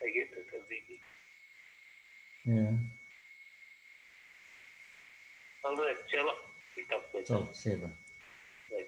I get it every week. Yeah. All right, chalo. We talk later. So, Seva. Right.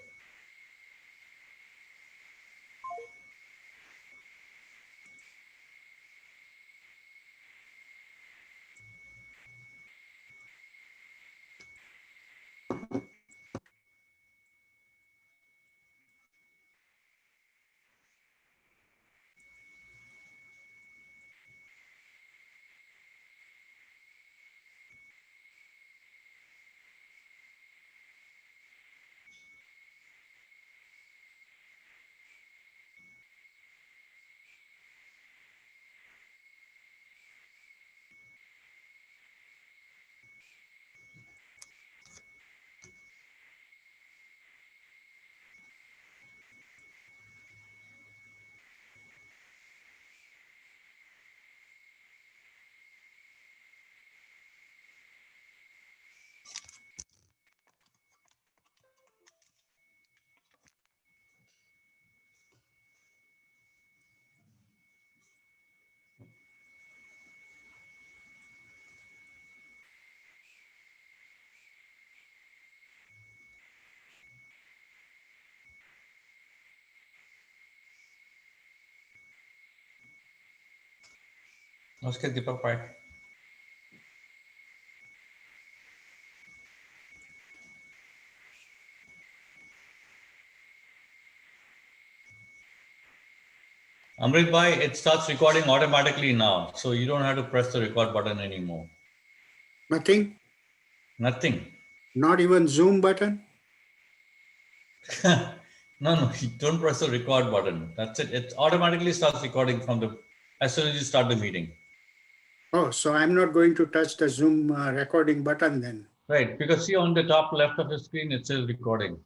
Namaskar, Deepak Bhai. Amrit Bhai, it starts recording automatically now, so you don't have to press the record button anymore. Nothing? Nothing. Not even Zoom button? No, you don't press the record button. That's it. It automatically starts recording as soon as you start the meeting. Oh, so I'm not going to touch the Zoom recording button then. Right, because see on the top left of the screen, it says recording.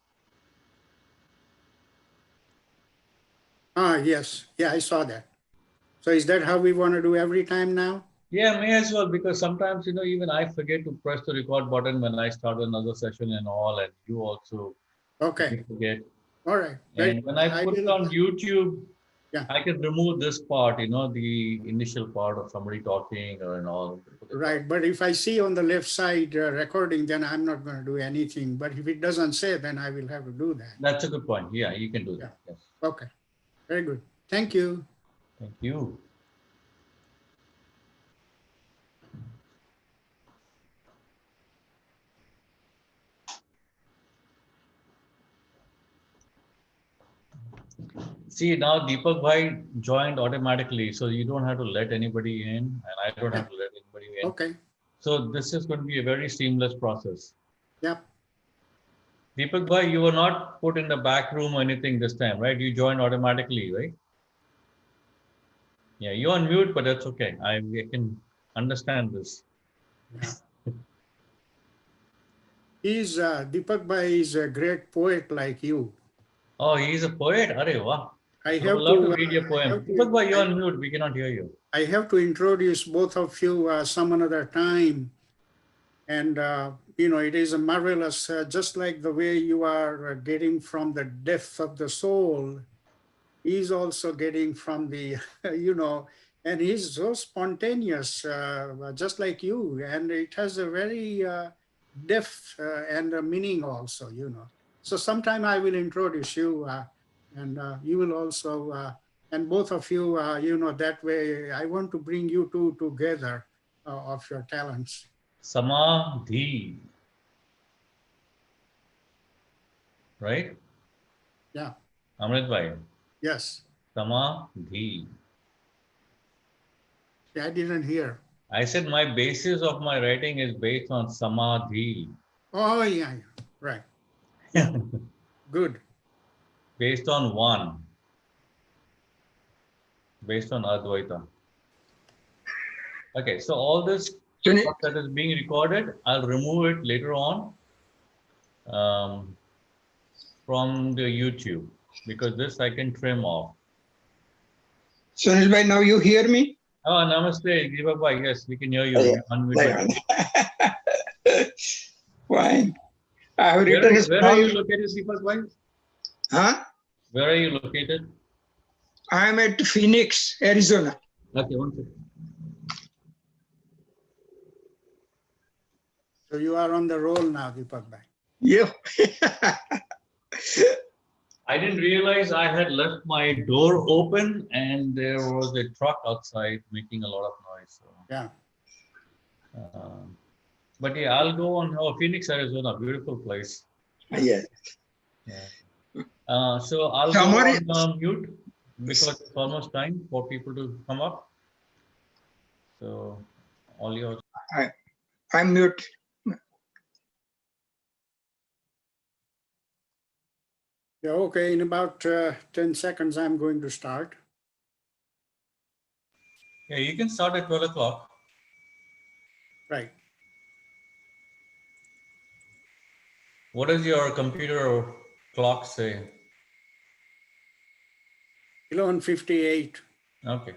Ah, yes. Yeah, I saw that. So is that how we want to do every time now? Yeah, may as well, because sometimes, even I forget to press the record button when I start another session and all, and you also Okay. forget. All right. And when I put it on YouTube, Yeah. I can remove this part, the initial part of somebody talking and all. Right. But if I see on the left side recording, then I'm not going to do anything. But if it doesn't say, then I will have to do that. That's a good point. Yeah, you can do that. Yeah. Yes. Okay. Very good. Thank you. Thank you. See, now Deepak Bhai joined automatically, so you don't have to let anybody in, and I don't have to let anybody in. Okay. So this is going to be a very seamless process. Yep. Deepak Bhai, you were not put in the back room or anything this time, right? You joined automatically, right? Yeah, you're on mute, but that's okay. I can understand this. Yeah. Deepak Bhai is a great poet like you. Oh, he's a poet? Arey, wow. I I would have love to to read your poem. Deepak Bhai, you're on mute. We cannot hear you. I have to introduce both of you some another time. And, it is a marvelous, just like the way you are getting from the depth of the soul, he's also getting from the, and he's so spontaneous, just like you. And it has a very depth and a meaning also, So sometime I will introduce you and you will also, and both of you, that way I want to bring you two together of your talents. Samadhi. Right? Yeah. Amrit Bhai. Yes. Samadhi. I didn't hear. I said my basis of my writing is based on Samadhi. Oh, yeah. Right. Yeah. Good. Based on one. Based on Advaita. Okay, so all this that is being recorded, I'll remove it later on from the YouTube, because this I can trim off. Sunil bhai, now you hear me? Oh, namaste, Deepak bhai. Yes, we can hear you. Fine. I have written a Where are you located, Deepak bhai? Huh? Where are you located? I am at Phoenix, Arizona. Okay, one second. So you are on the roll now, Deepak Bhai. Yeah. I didn't realize I had left my door open and there was a truck outside making a lot of noise. So, Yeah. um, but yeah, I'll go on. Oh, Phoenix, Arizona, beautiful place. Yes. Yeah. So I'll go Summer on is, mute because it's almost time for people to come up. So all yours. I'm mute. Yeah, okay, in about 10 seconds, I'm going to start. Yeah, you can start at 12 o'clock. Right. What does your computer clock say? 11:58. Okay.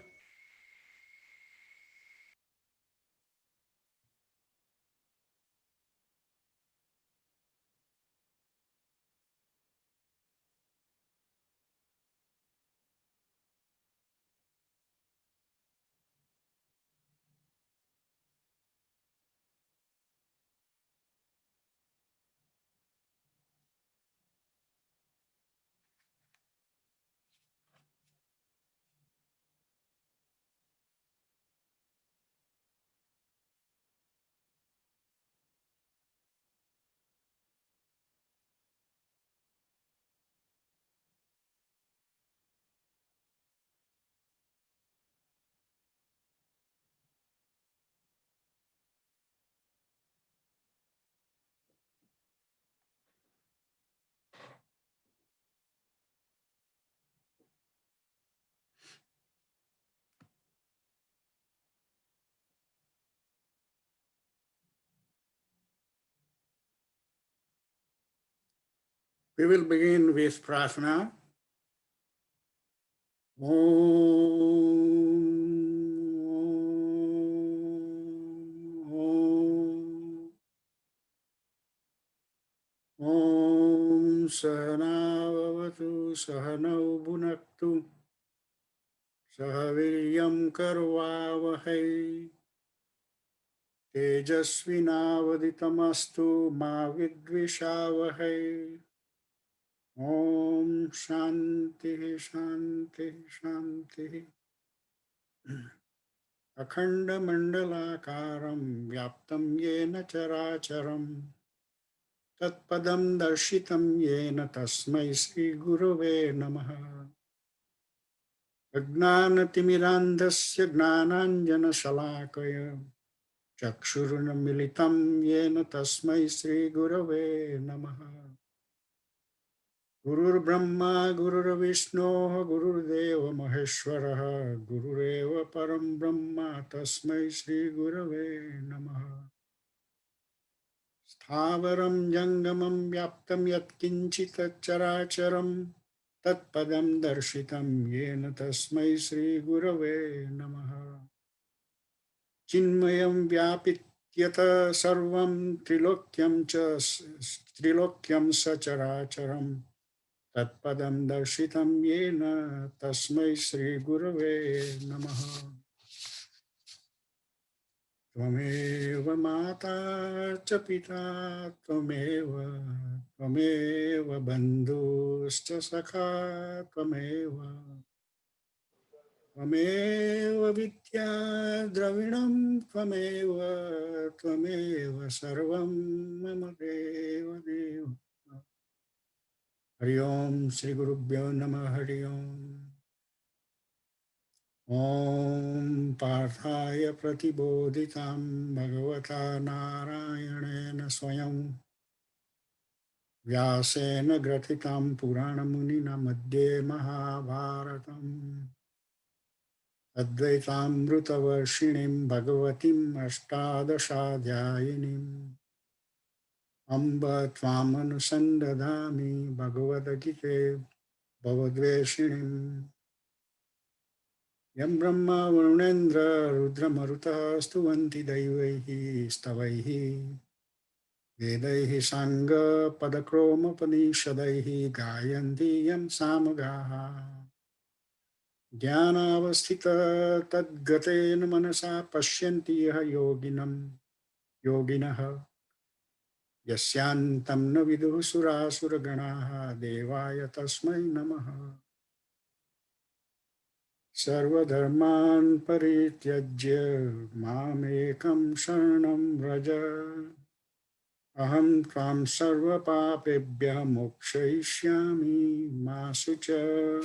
We will begin with prarthana. Om Sahanavavatu Sahanau Bhunaktu Sahaviryam Karvavahai Tejasvinavaditamastu Ma Vidvishavahai. Om Shanti Shanti Shanti. Akhandamandalakaram Vyaptam Yena Characharam Tatpadam Darshitam Yena Tasmai Sri Gurave Namaha. Ajnanatimirandasya Gnananjana Shalakaya Chakshurunamilitam Yena Tasmai Sri Gurave Namaha. Gurur Brahma, Gurur Vishnu, Gurur Deva Maheshwara, Gurureva Param Brahma, Tasmai Sri Gurave Namaha. Sthavaram Jangamam Vyaptam Yat Kinchita Characharam Tatpadam Darshitam Yena Tasmai Sri Gurave Namaha. Chinmayam Vyapityata Sarvam Trilokyam Cha Trilokyam Sacharacharam Tatpadam darshitam yena tasmai Sri Gurave Namaha. Tvameva mata cha pita tvameva bandhuscha sakha tvameva vidya dravinam tvameva sarvam mama deva deva. Hari Om Sri Gurubhyo Namah Hari Om. Om Parthaya Pratibodhitam Bhagavata Narayana Swayam Vyasena Gratitam Purana Munina Madhye Mahabharatam Advaitamruta Varshinim Bhagavatim Ashtadashadhyayinim Amba Tvamanusandadami Bhagavad-gite Bhavadveshinim Yam Brahma Varunendra Rudra Maruta Stuvanti Daivaihi Stavaihi Vedaihi Sangha Padakroma Panishadaihi Gayanti Yam Samagaha Dhyanavasthita tadgatena manasa pashyanti yaha yoginah yasyantam na viduh surasura devaya tasmai namaha. Sarvadharman parityajya mamekam sharanam vraja aham tvam sarva papebhya mokshayishyami ma sucha.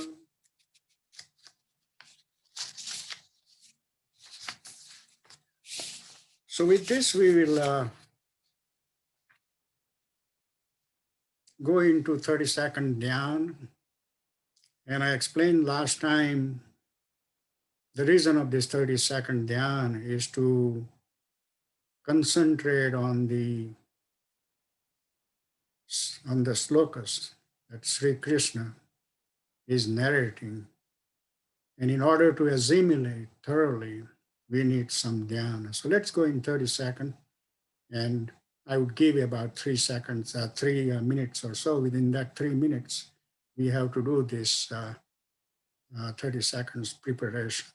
So with this we will go into 30-second dhyan. And I explained last time the reason of this 30-second dhyan is to concentrate on the slokas that Sri Krishna is narrating. And in order to assimilate thoroughly, we need some dhyana. So let's go in 30 seconds. And I would give you about 3 minutes or so. Within that 3 minutes, we have to do this 30 seconds preparation.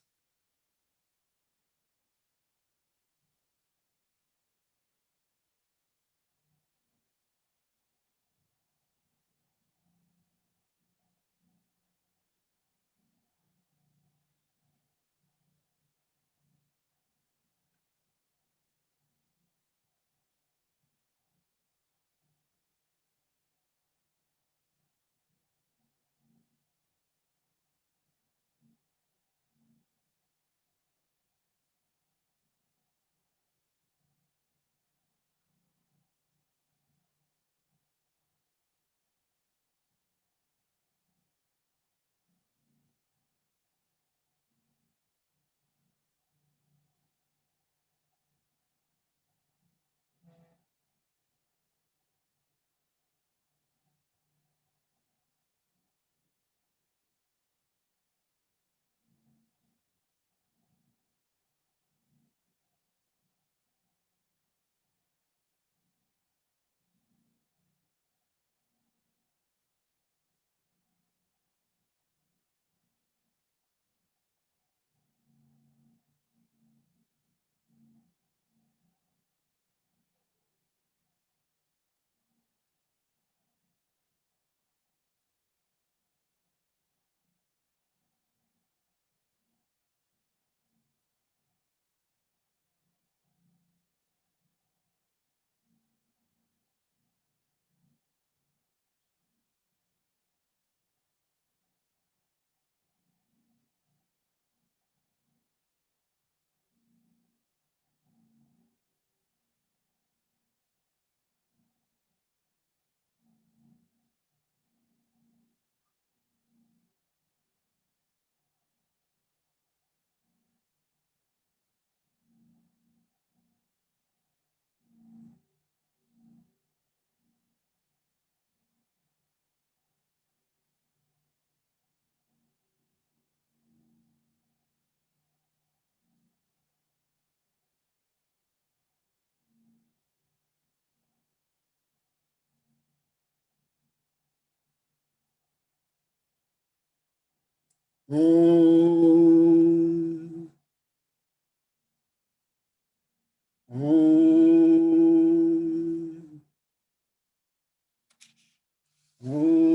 Om, Om, Om.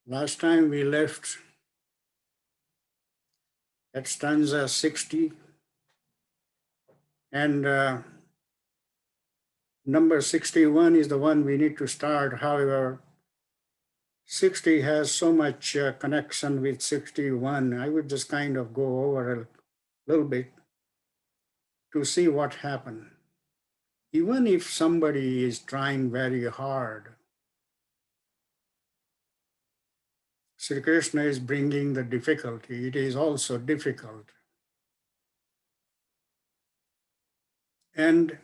Last time we left at stanza 60, and number 61 is the one we need to start. However, 60 has so much connection with 61. I would just kind of go over a little bit to see what happened. Even if somebody is trying very hard, Sri Krishna is bringing the difficulty. It is also difficult. And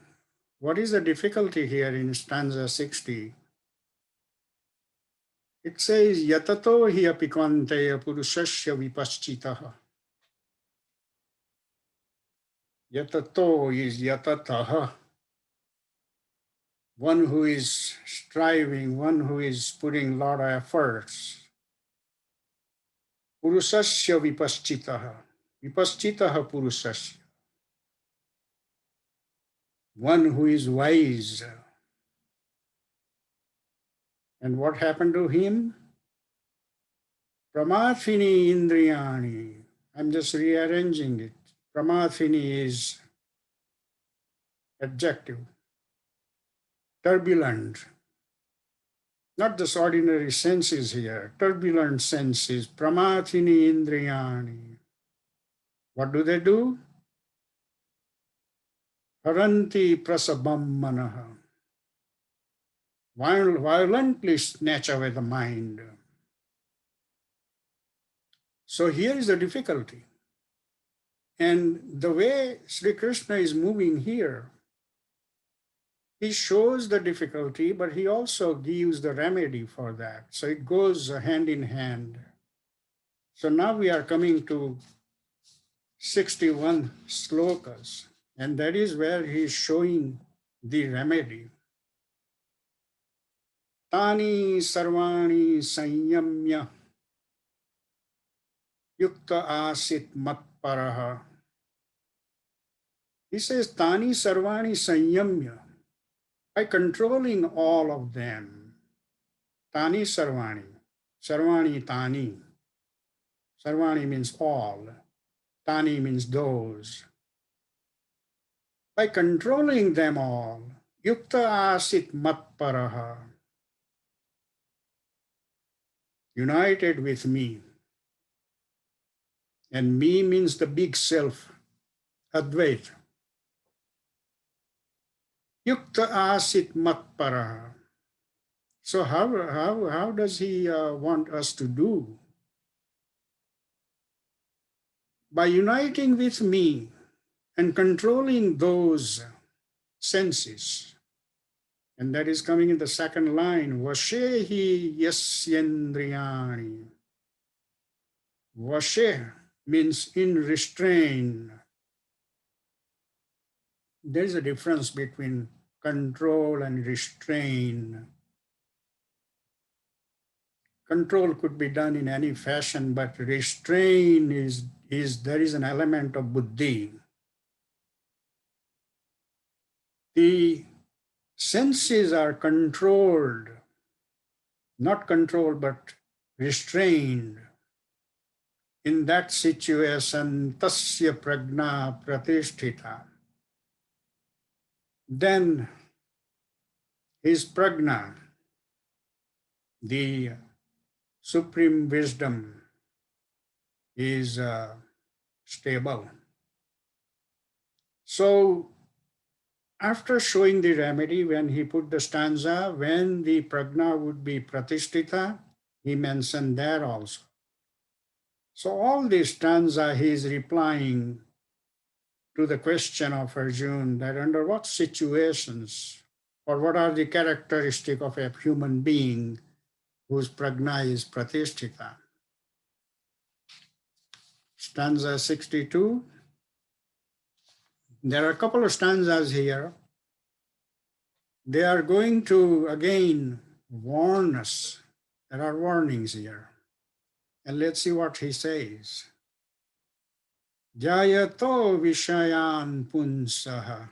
what is the difficulty here in stanza 60? It says, Yatato hi apikanteya purushasya vipaschitaha. Yatato is yatataha. One who is striving, one who is putting a lot of efforts. Purusasya vipaschitaha. Vipaschitaha purusasya. One who is wise. And what happened to him? Pramathini indriyani. I'm just rearranging it. Pramathini is adjective. Turbulent. Not just ordinary senses here. Turbulent senses. Pramathini indriyani. What do? Haranti prasabam manaha. Violently snatch away the mind. So here is the difficulty. And the way Sri Krishna is moving here, he shows the difficulty, but he also gives the remedy for that. So it goes hand in hand. So now we are coming to 61 slokas, and that is where he is showing the remedy. Tani sarvani sanyamya yukta asit matparaha. He says, Tani sarvani sanyamya, by controlling all of them. Tani sarvani, sarvani tani. Sarvani means all, tani means those. By controlling them all, yukta asit matparaha, united with me. And me means the big self, Advaita. Yukta asit matparaha. So how does he want us to do? By uniting with me and controlling those senses. And that is coming in the second line. Vashehi yasyendriyani. Vashe means in restraint. There is a difference between control and restrain. Control could be done in any fashion, but restrain is there is an element of buddhi. The senses are controlled, not controlled, but restrained. In that situation, tasya prajna pratisthita. Then his prajna, the supreme wisdom, is stable. So after showing the remedy, when he put the stanza, when the prajna would be pratisthita, he mentioned that also. So all this stanza, he is replying to the question of Arjuna that under what situations or what are the characteristics of a human being whose prajna is pratisthita. Stanza 62. There are a couple of stanzas here. They are going to again warn us. There are warnings here. And let's see what he says. Jayato vishayan punsaha.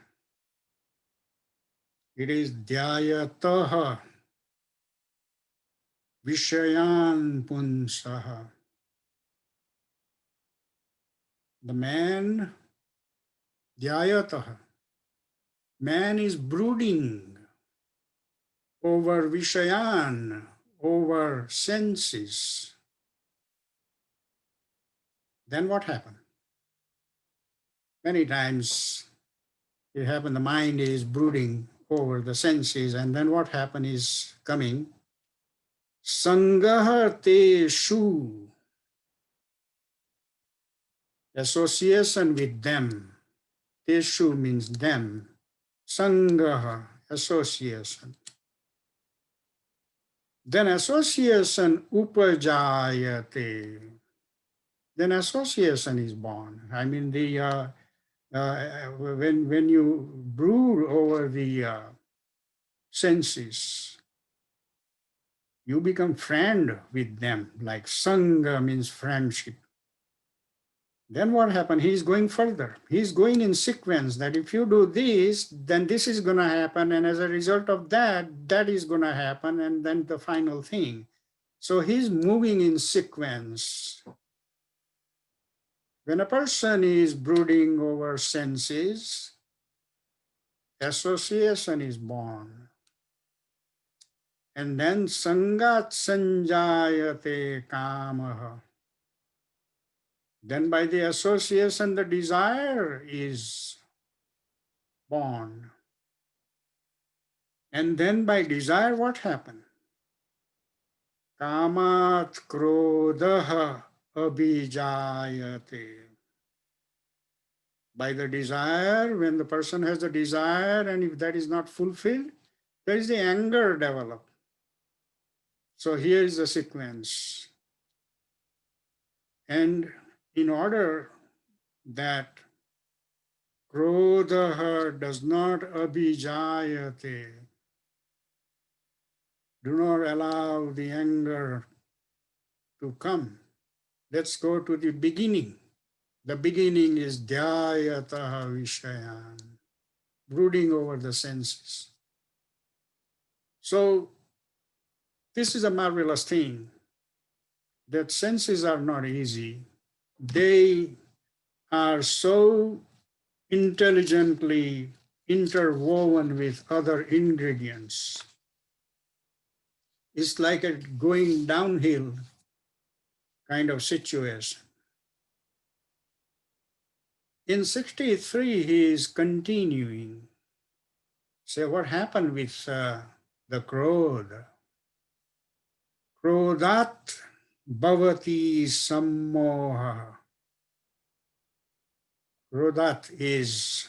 It is Dhyayataha Vishayan Punsaha. The man, Dhyayataha, man is brooding over Vishayan, over senses. Then what happened? Many times it happened, the mind is brooding over the senses, and then what happened is coming. Sangaha te shu, association with them. Teshu means them. Sangaha, association. Then association upajayate. Then association is born. I mean, when you brood over the senses, you become friend with them, like Sangha means friendship. Then what happened? He's going further. He's going in sequence that if you do this, then this is going to happen. And as a result of that, that is going to happen. And then the final thing. So he's moving in sequence. When a person is brooding over senses, association is born. And then sangat sanjayate kamaha. Then by the association, the desire is born. And then by desire, what happened? Kamat krodaha abhijayate. By the desire, when the person has the desire, and if that is not fulfilled, there is the anger developed. So here is the sequence. And in order that Krodha does not abhijayate, do not allow the anger to come. Let's go to the beginning. The beginning is dhyayataha vishayan, brooding over the senses. So this is a marvelous thing, that senses are not easy. They are so intelligently interwoven with other ingredients. It's like a going downhill kind of situation. In 63, he is continuing. So what happened with the Krodha? Krodhat bhavati sammoha. Krodhat is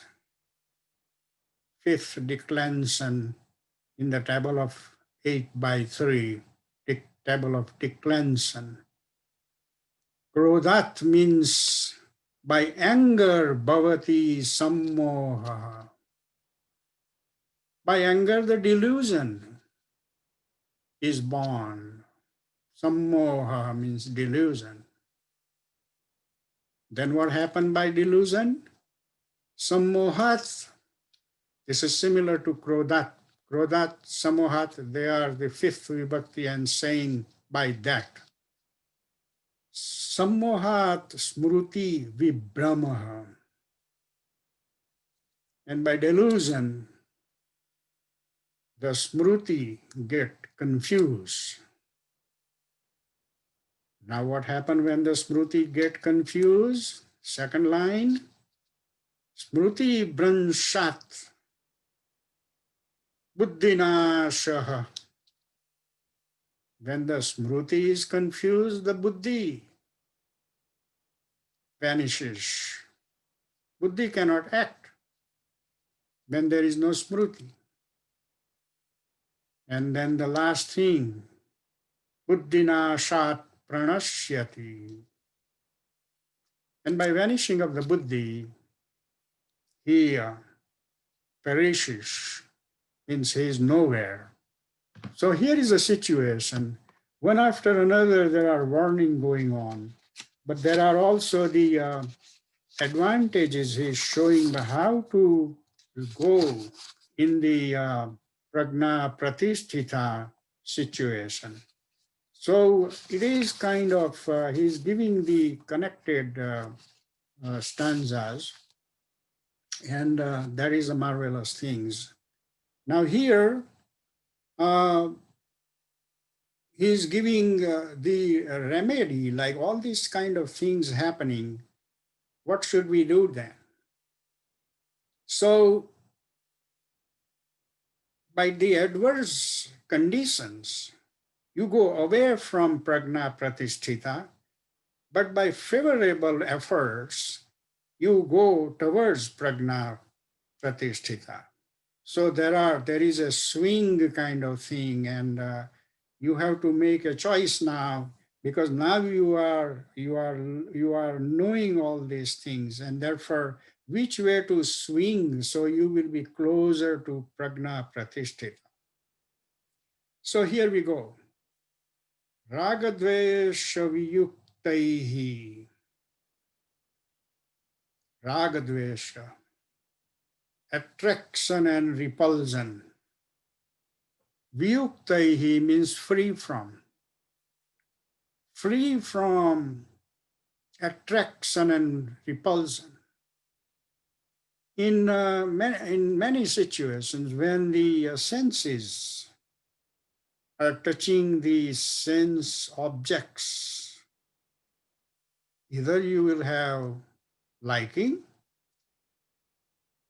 fifth declension in the table of 8x3, table of declension. Krodhat means by anger bhavati sammoha. By anger, the delusion is born. Sammoha means delusion. Then what happened by delusion? Sammohat. This is similar to Krodhat. Krodhat, Sammohat, they are the fifth vibhakti and saying by that. Sammohat smruti vibhramaha. And by delusion, the smruti get confused. Now what happened when the smruti get confused? Second line, smruti branshat buddhinashaha. When the smruti is confused, the buddhi vanishes. Buddhi cannot act when there is no smruti. And then the last thing, buddhinashat pranashyati. And by vanishing of the buddhi, he perishes, means he is nowhere. So here is a situation. One after another, there are warning going on, but there are also the advantages he's showing how to go in the prajna pratisthita situation. So it is kind of, he's giving the connected stanzas, and that is a marvelous things. Now here, he's giving the remedy, like all these kind of things happening. What should we do then? So by the adverse conditions, you go away from prajna pratisthita, but by favorable efforts, you go towards prajna pratisthita. So there is a swing kind of thing, and you have to make a choice now, because now you are knowing all these things, and therefore which way to swing so you will be closer to prajna pratisthita. So here we go. Ragadvesha viyuktaihi. Ragadvesha, attraction and repulsion. Viyuktaihi means free from. Free from attraction and repulsion. In many situations, when the senses are touching the sense objects, either you will have liking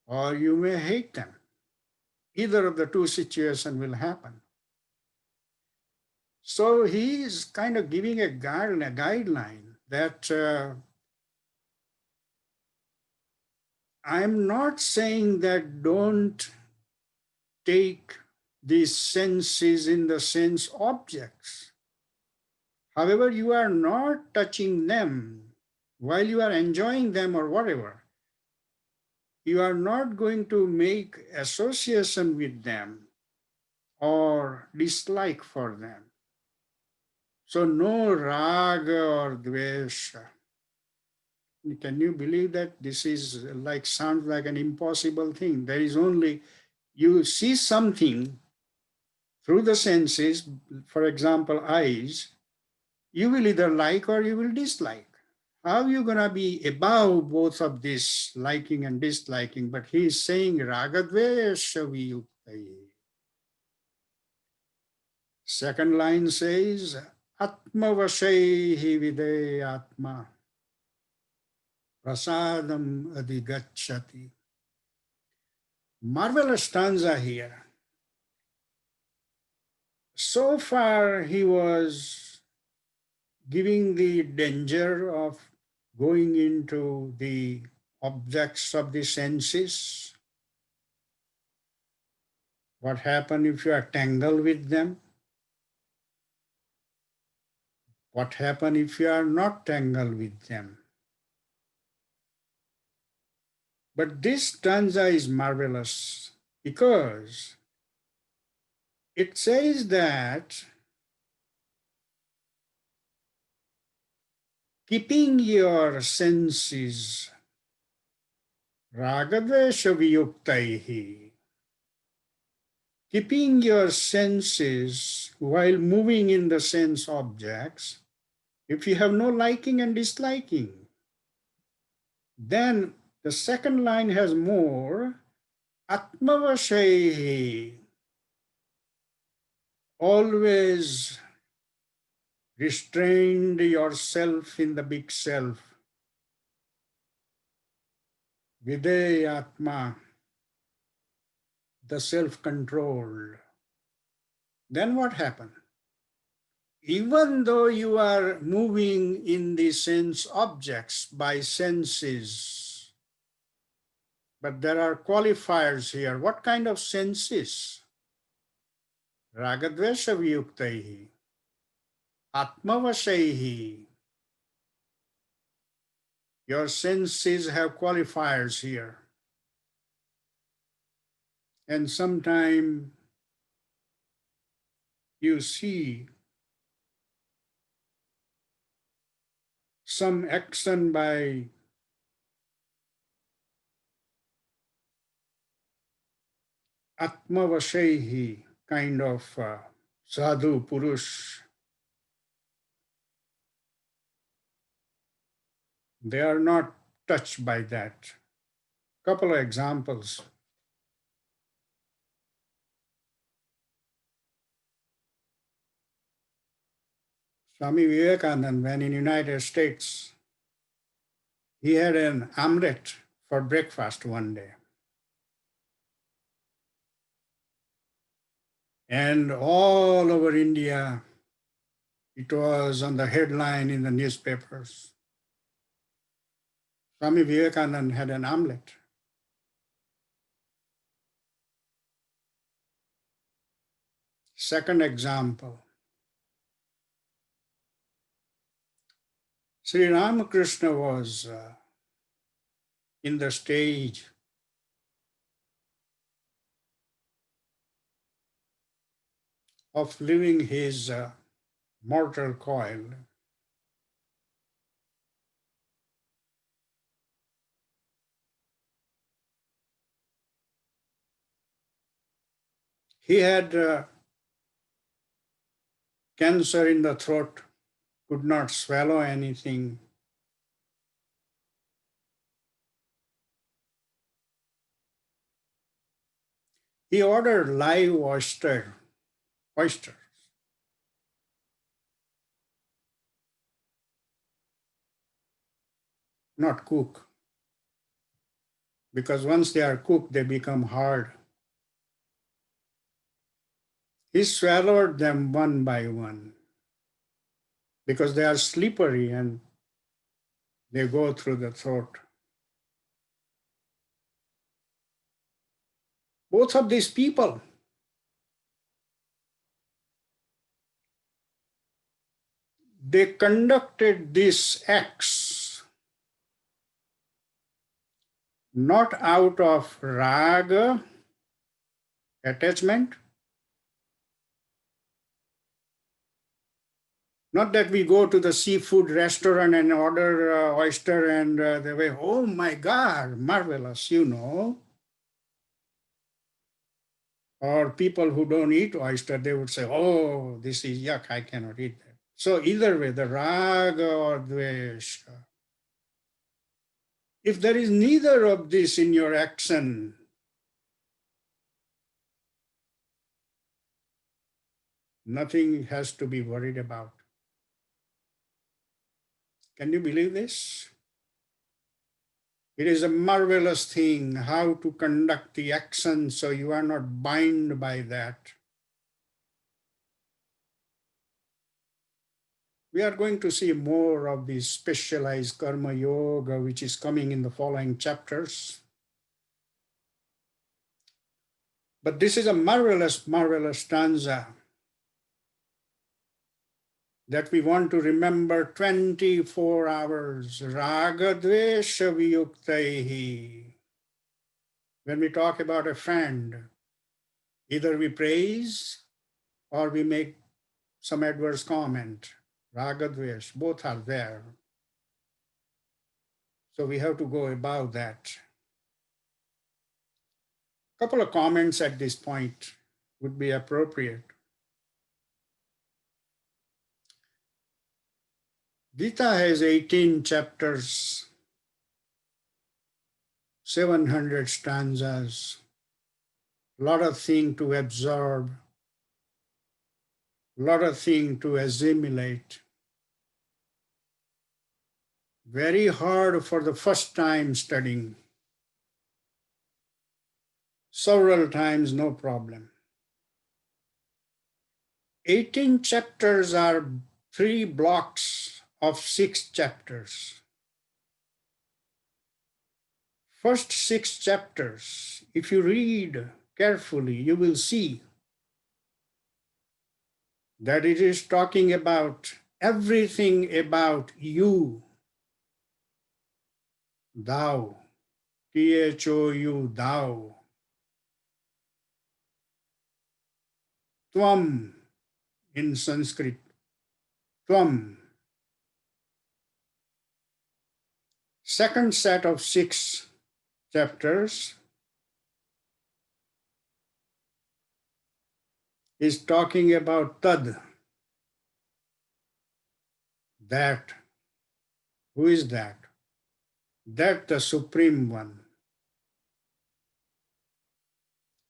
or you may hate them. Either of the two situations will happen. So he is kind of giving a guideline that I'm not saying that don't take these senses in the sense objects. However, you are not touching them while you are enjoying them or whatever. You are not going to make association with them or dislike for them. So no raga or dvesha. Can you believe that this is like sounds like an impossible thing? There is only you see something through the senses, for example, eyes, you will either like or you will dislike. How are you going to be above both of this liking and disliking? But he is saying ragadvesha viyuktai. Second line says atmavashaihi videyatma prasadam adhigacchati. Marvelous stanza here. So far he was giving the danger of going into the objects of the senses. What happens if you are tangled with them? What happens if you are not tangled with them? But this stanza is marvelous because it says that keeping your senses ragadvesha viyuktaihi, keeping your senses while moving in the sense objects, if you have no liking and disliking, then the second line has more atmavashaihi, always restrained yourself in the big self. Videyatma, the self-controlled. Then what happened? Even though you are moving in the sense objects by senses, but there are qualifiers here. What kind of senses? Ragadvesha viyuktaihi, atmavashaihi. Your senses have qualifiers here. And sometime you see some action by atmavashaihi, kind of sadhu purush. They are not touched by that. Couple of examples. Swami Vivekananda, when in United States, he had an omelette for breakfast one day. And all over India, it was on the headline in the newspapers. Swami Vivekananda had an omelette. Second example, Sri Ramakrishna was in the stage of leaving his mortal coil. He had cancer in the throat, could not swallow anything. He ordered live oyster, not cook, because once they are cooked, they become hard. He swallowed them one by one because they are slippery and they go through the throat. Both of these people, they conducted these acts not out of raga, attachment, not that we go to the seafood restaurant and order oyster and they way, oh my God, marvelous, you know. Or people who don't eat oyster, they would say, oh, this is yuck, I cannot eat that. So either way, the raga or dvesha, if there is neither of this in your action, nothing has to be worried about. Can you believe this? It is a marvelous thing how to conduct the action so you are not bound by that. We are going to see more of this specialized karma yoga, which is coming in the following chapters. But this is a marvelous, marvelous stanza that we want to remember 24 hours. Raga dvesha viyuktaihi. When we talk about a friend, either we praise or we make some adverse comment. Raga dvesh, both are there. So we have to go about that. A couple of comments at this point would be appropriate. Gita has 18 chapters, 700 stanzas, a lot of things to absorb, a lot of things to assimilate. Very hard for the first time studying. Several times, no problem. 18 chapters are 3 blocks of 6 chapters. First 6 chapters, if you read carefully, you will see that it is talking about everything about you, thou, Thou, thou, tvam in Sanskrit, tvam. Second set of 6 chapters is talking about tad, that. Who is that? That the Supreme One.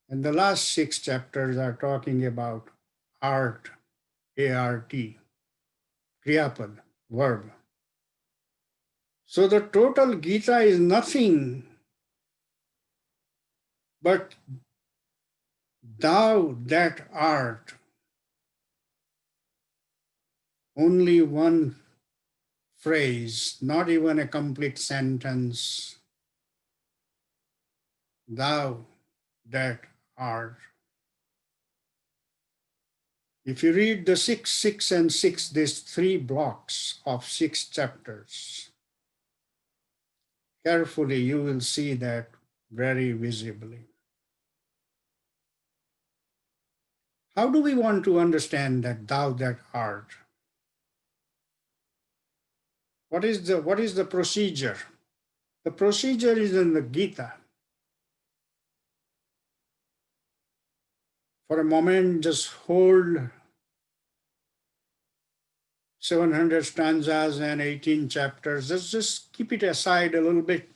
And the last 6 chapters are talking about art, A-R-T, Kriyapad, verb. So the total Gita is nothing but thou that art. Only one phrase, not even a complete sentence. Thou that art. If you read the 6, 6, and 6, these 3 blocks of 6 chapters, carefully, you will see that very visibly. How do we want to understand that thou that art? What is the procedure? The procedure is in the Gita. For a moment, just hold 700 stanzas and 18 chapters. Just keep it aside a little bit.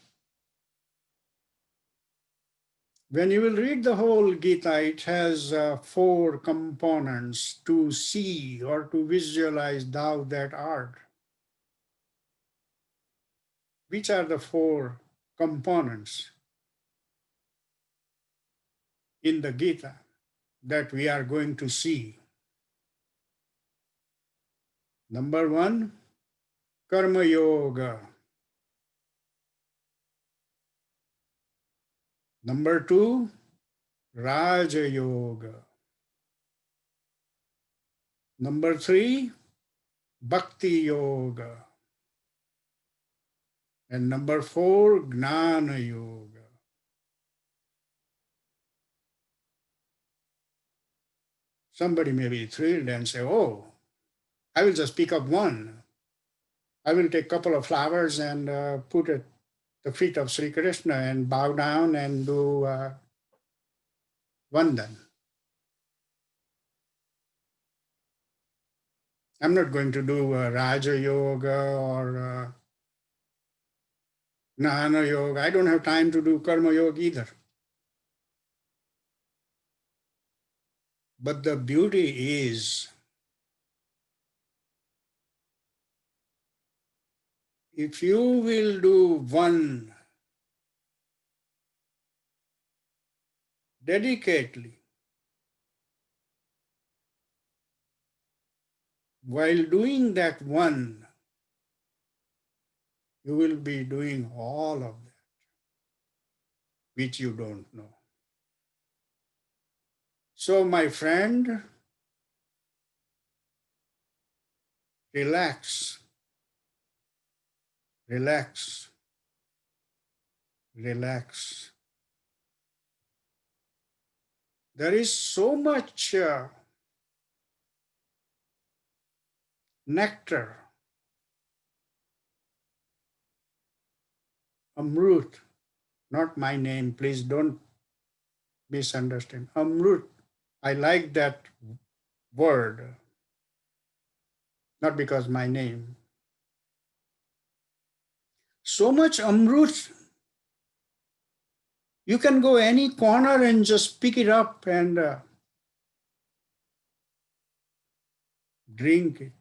When you will read the whole Gita, it has 4 components to see or to visualize thou that art. Which are the 4 components in the Gita that we are going to see? Number 1, Karma Yoga. Number 2, Raja Yoga. Number 3, Bhakti Yoga. And number 4, Gnana Yoga. Somebody may be thrilled and say, oh, I will just pick up one. I will take a couple of flowers and put at the feet of Sri Krishna and bow down and do Vandan. I'm not going to do Raja Yoga or Gnana Yoga. I don't have time to do Karma Yoga either. But the beauty is, if you will do one dedicatedly, while doing that one, you will be doing all of that, which you don't know. So, my friend, relax, relax, relax. There is so much nectar, amrut, not my name, please don't misunderstand. Amrut, I like that word, not because my name. So much amrut, you can go any corner and just pick it up and drink it.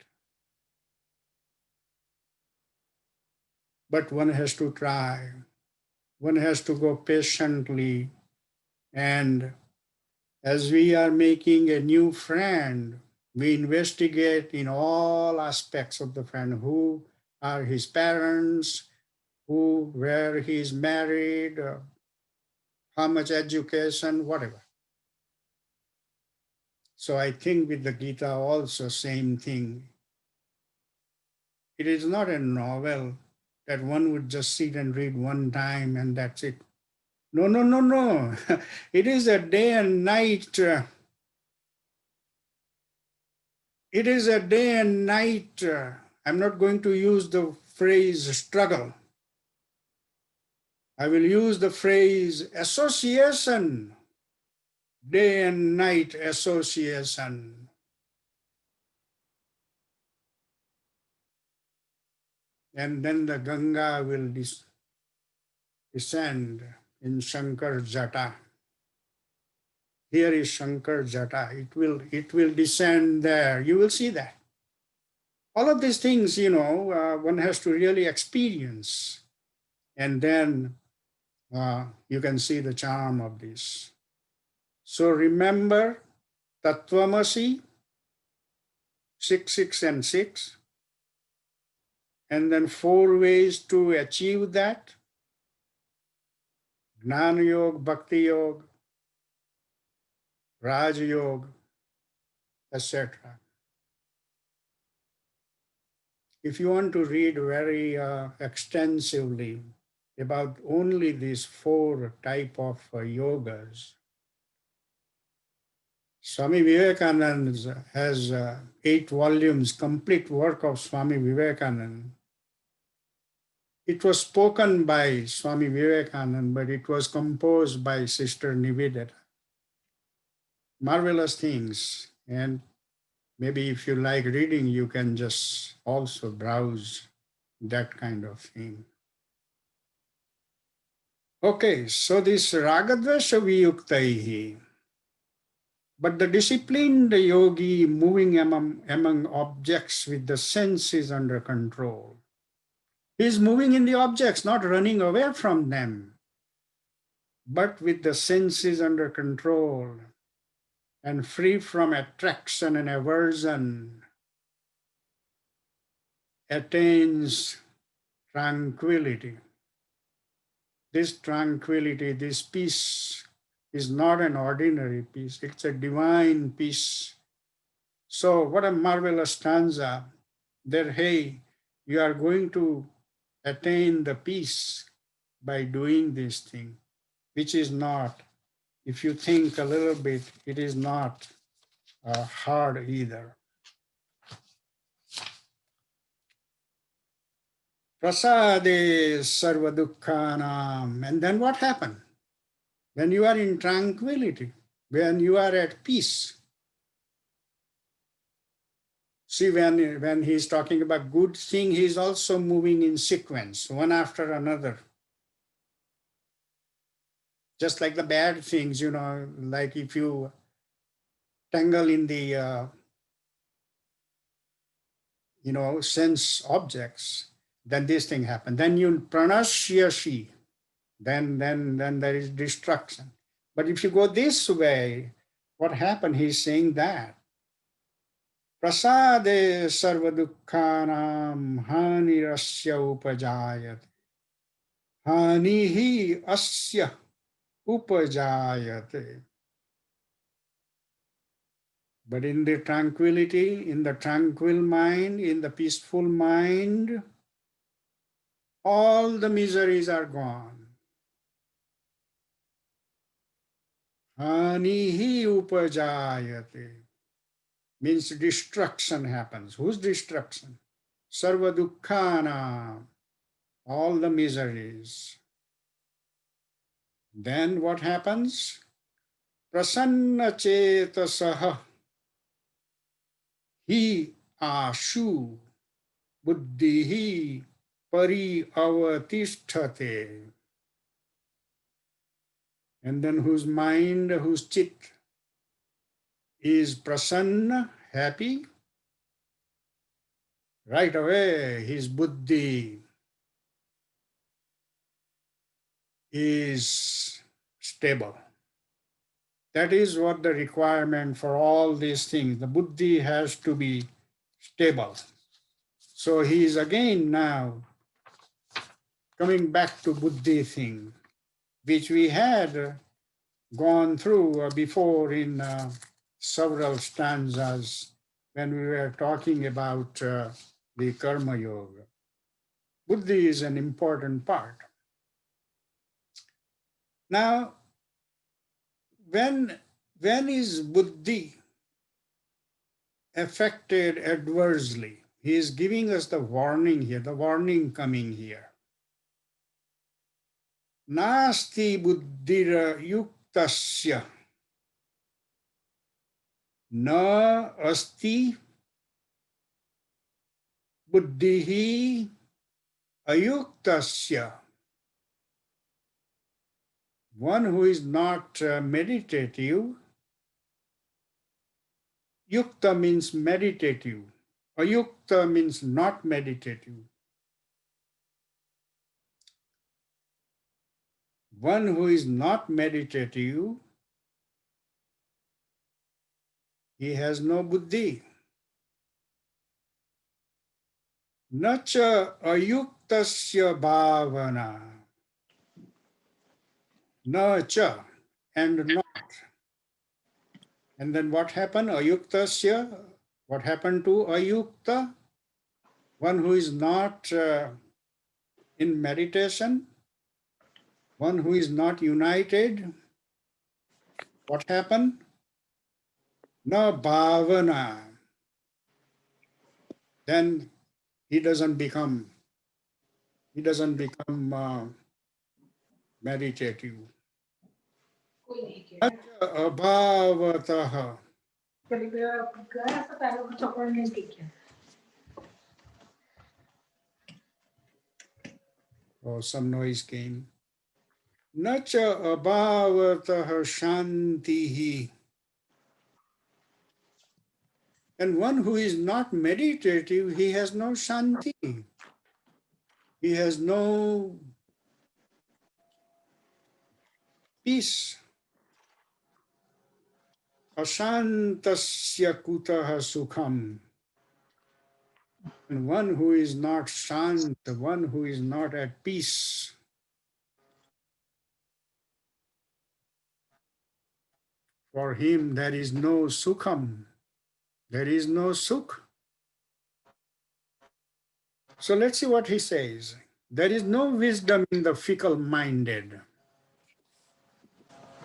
But one has to try. One has to go patiently. And as we are making a new friend, we investigate in all aspects of the friend. Who are his parents? Where he is married? How much education? Whatever. So I think with the Gita also same thing. It is not a novel that one would just sit and read one time and that's it. No, no, no, no. It is a day and night. It is a day and night. I'm not going to use the phrase struggle. I will use the phrase association. Day and night association. And then the Ganga will descend in Shankar Jata. Here is Shankar Jata. It will descend there. You will see that. All of these things, one has to really experience. And then you can see the charm of this. So remember Tattvamasi, 6, 6, and 6. And then 4 ways to achieve that. Gnana Yoga, Bhakti Yoga, Raja Yoga, etc. If you want to read very extensively, about only these 4 type of yogas. Swami Vivekananda has 8 volumes, complete work of Swami Vivekananda. It was spoken by Swami Vivekananda, but it was composed by Sister Nivedita. Marvelous things. And maybe if you like reading, you can just also browse that kind of thing. Okay, so this Ragadvesha Viyuktaihi, but the disciplined yogi moving among objects with the senses under control. He is moving in the objects, not running away from them, but with the senses under control and free from attraction and aversion, attains tranquility. This tranquility, this peace is not an ordinary peace, it's a divine peace. So, what a marvelous stanza that, hey, you are going to attain the peace by doing this thing, which is not, if you think a little bit, it is not hard either. Prasade sarva dukkhanam. And then what happened? When you are in tranquility, when you are at peace. See, when he's talking about good thing, he's also moving in sequence, one after another. Just like the bad things, like if you tangle in the, sense objects, then this thing happens. Then you pranashyashi, then there is destruction. But if you go this way, what happened? He's saying that prasade sarva dukkhanam hanirasya upajayat. Hanihi asya upajayate. But in the tranquility, in the tranquil mind, in the peaceful mind, all the miseries are gone. Hanihi upajayate means destruction happens. Whose destruction? Sarva dukkhana, all the miseries. Then what happens? Prasanna chetasaha hi ashu buddhihi pari avatishthate. And then whose mind, whose chit is prasanna, happy, right away his buddhi is stable. That is what the requirement for all these things. The buddhi has to be stable. So he is again now coming back to buddhi thing, which we had gone through before in several stanzas when we were talking about the karma yoga. Buddhi is an important part. Now, when is buddhi affected adversely? He is giving us the warning here, the warning coming here. Nasti buddhira yuktasya na asti buddhihi ayuktasya. One who is not meditative, yukta means meditative, ayukta means not meditative. One who is not meditative, he has no buddhi. Nacha ayuktasya bhavana. Nacha and not. And then what happened? Ayuktasya. What happened to ayukta? One who is not in meditation. One who is not united, what happened? Na bhavana. Then he doesn't become meditative. Abhavataha. Oh, some noise came. Nacha abhavataha shantihi. And one who is not meditative, he has no shanti. He has no peace. Ashantasya kutaha sukham. And one who is not shant, one who is not at peace, for him there is no sukham. There is no sukh. So let's see what he says. There is no wisdom in the fickle-minded.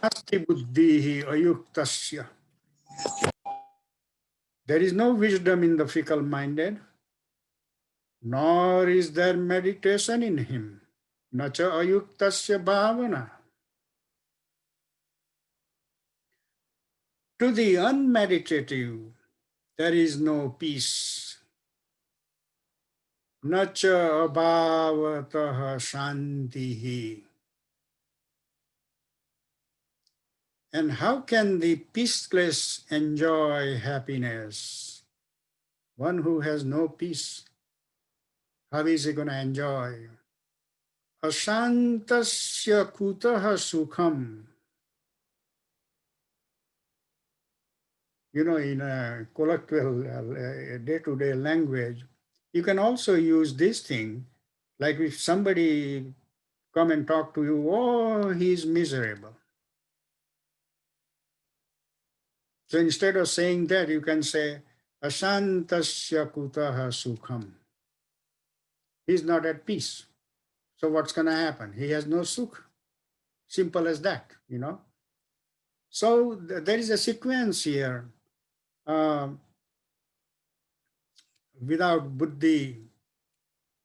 Asti buddhihi ayuktasya. There is no wisdom in the fickle-minded, nor is there meditation in him. Nacha ayuktasya bhavana. To the unmeditative, there is no peace. Nacha abhavataha shantihi. And how can the peaceless enjoy happiness? One who has no peace, how is he going to enjoy? Ashantasya kutaha sukham. You know, in a colloquial, day-to-day language, you can also use this thing, like if somebody come and talk to you, oh, he's miserable. So instead of saying that, you can say, Ashantasya kutaha sukham. He's not at peace. So what's going to happen? He has no sukh. Simple as that, you know. So there is a sequence here. Without buddhi,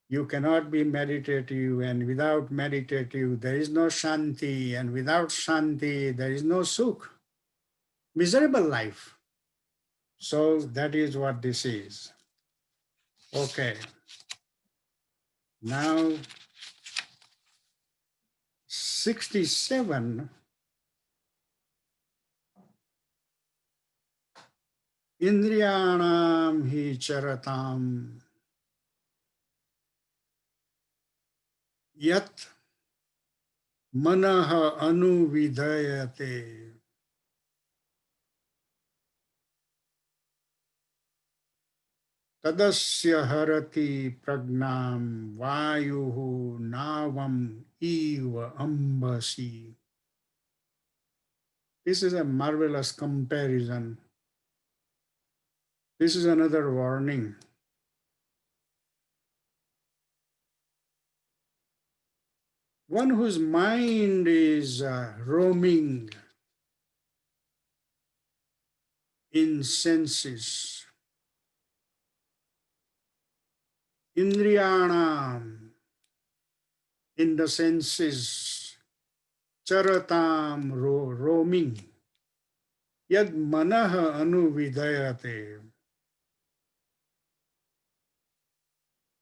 you cannot be meditative, and without meditative, there is no shanti, and without shanti, there is no sukh. Miserable life. So that is what this is. Okay. Now, 67. Indriyanam hi charatam yat manaha anuvidayate. Tadasya harati pragnam vayuhu navam eva ambasi. This is a marvelous comparison. This is another warning. One whose mind is roaming in senses, indriyanam, in the senses, charatam, roaming, yad manaha anuvidayate,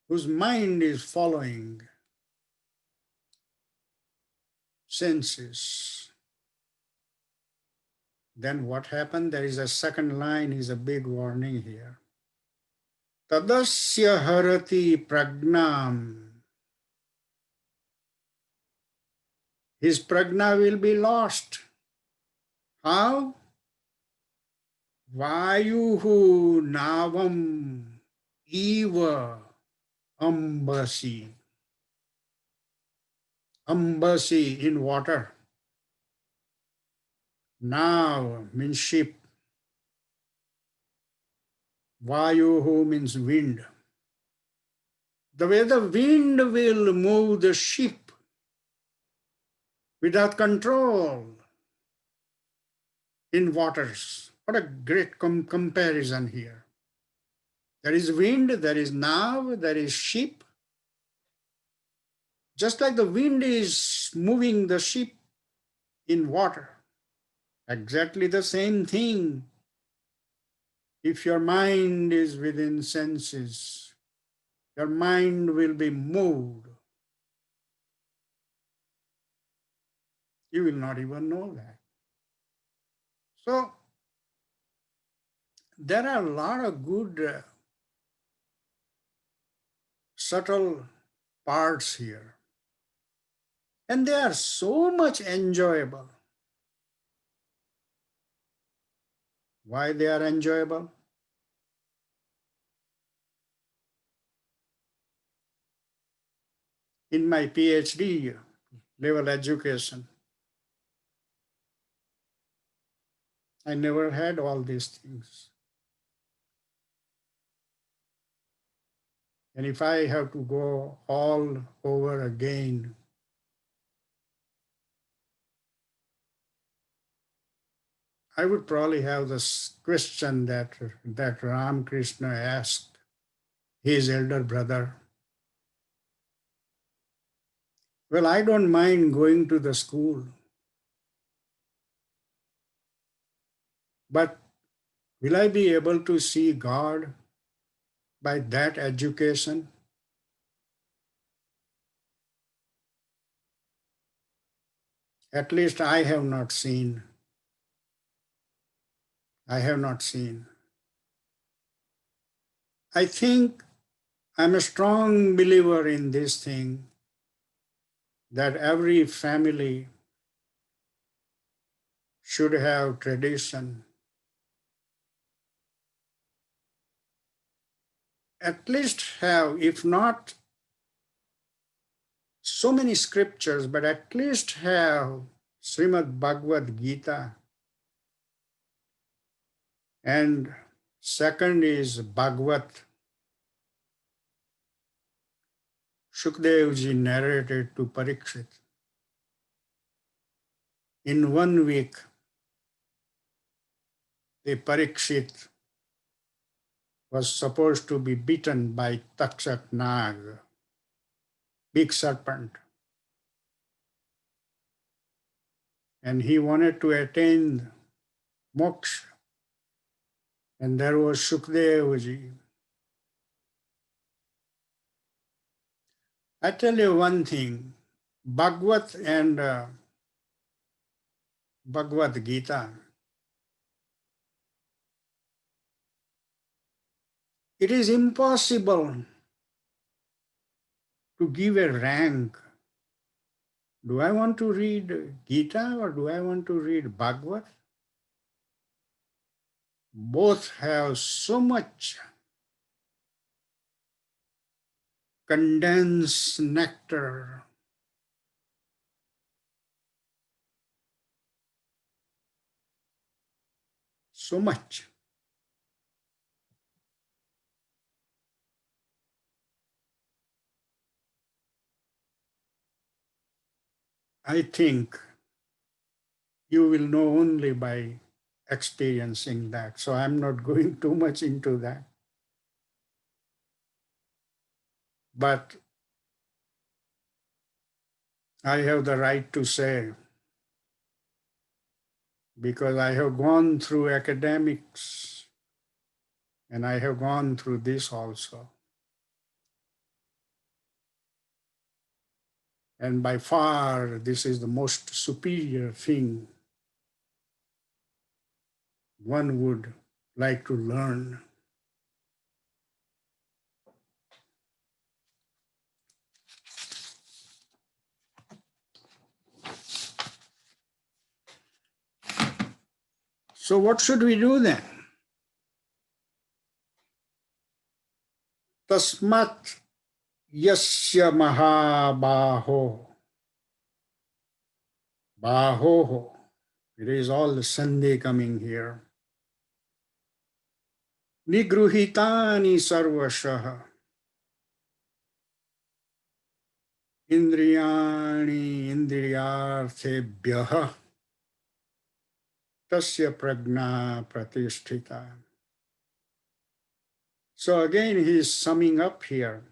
whose mind is following senses. Then what happened? There is a second line, is a big warning here. Tadasya harati pragnam. His prajna will be lost. How? Vayuhu navam eva ambasi. Ambasi in water. Now means ship. Vayuhu means wind. The way the wind will move the ship, without control in waters. What a great comparison here. There is wind, there is now, there is ship. Just like the wind is moving the ship in water, exactly the same thing. If your mind is within senses, your mind will be moved. You will not even know that. So there are a lot of good, subtle parts here. And they are so much enjoyable. Why they are enjoyable? In my PhD level education, I never had all these things. And if I have to go all over again, I would probably have this question that Ramakrishna asked his elder brother. Well, I don't mind going to the school, but will I be able to see God by that education? At least I have not seen. I have not seen. I think I'm a strong believer in this thing that every family should have tradition. At least have, if not so many scriptures, but at least have Srimad Bhagavad Gita. And second is Bhagavad. Shukdev ji narrated to Parikshit. In 1 week, the Parikshit was supposed to be beaten by Takshak Nag, big serpent. And he wanted to attain moksha. And there was Shukdev ji. I tell you one thing, Bhagavad and Bhagavad Gita, it is impossible to give a rank. Do I want to read Gita or do I want to read Bhagavad? Both have so much condensed nectar. So much. I think you will know only by experiencing that. So I'm not going too much into that. But I have the right to say, because I have gone through academics and I have gone through this also. And by far, this is the most superior thing one would like to learn. So what should we do then? Tasmat yasya mahabaho. Bahoho. It is all the Sandhi coming here. Nigruhitani sarvashaha. Indriyani indriyarthebhyah tasya prajna pratisthita. So again, he is summing up here.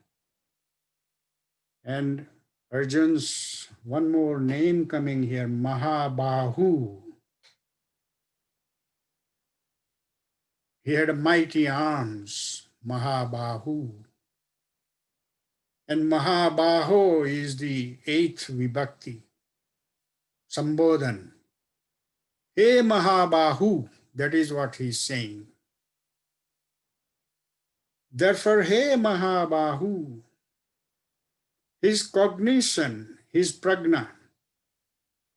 And Arjun's one more name coming here, Mahabahu. He had mighty arms, Mahabahu. And Mahabaho is the eighth vibhakti, Sambodhan. Hey Mahabahu, that is what he's saying. Therefore, hey Mahabahu, his cognition, his prajna,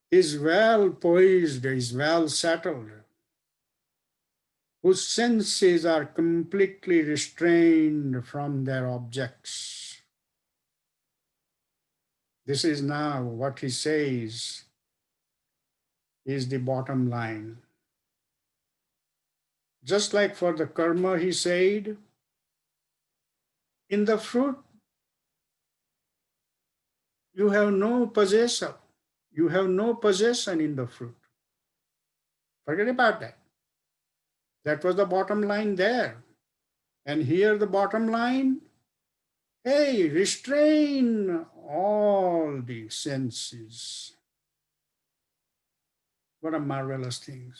is well poised, is well settled, whose senses are completely restrained from their objects. This is now what he says is the bottom line. Just like for the karma, he said, in the fruit, you have no possessor. You have no possession in the fruit. Forget about that. That was the bottom line there. And here the bottom line, hey, restrain all the senses. What a marvelous thing.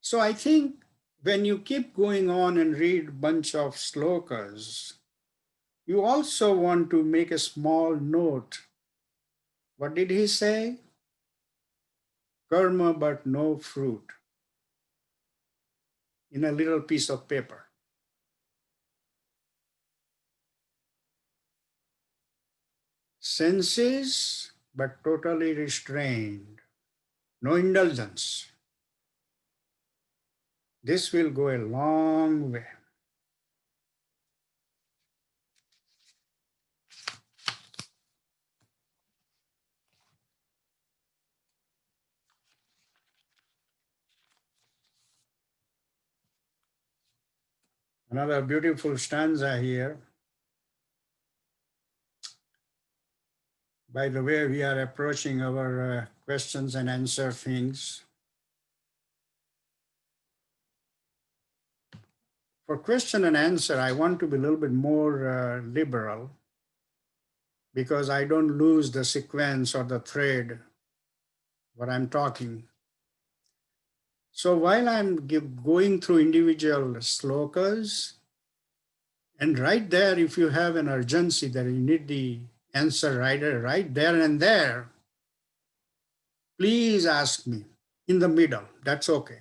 So I think when you keep going on and read a bunch of slokas, you also want to make a small note. What did he say? Karma but no fruit, in a little piece of paper. Senses but totally restrained. No indulgence. This will go a long way. Another beautiful stanza here. By the way, we are approaching our questions and answer things. For question and answer, I want to be a little bit more liberal because I don't lose the sequence or the thread what I'm talking. So while I'm going through individual slokas, and right there, if you have an urgency that you need the answer right there and there, please ask me in the middle. That's okay.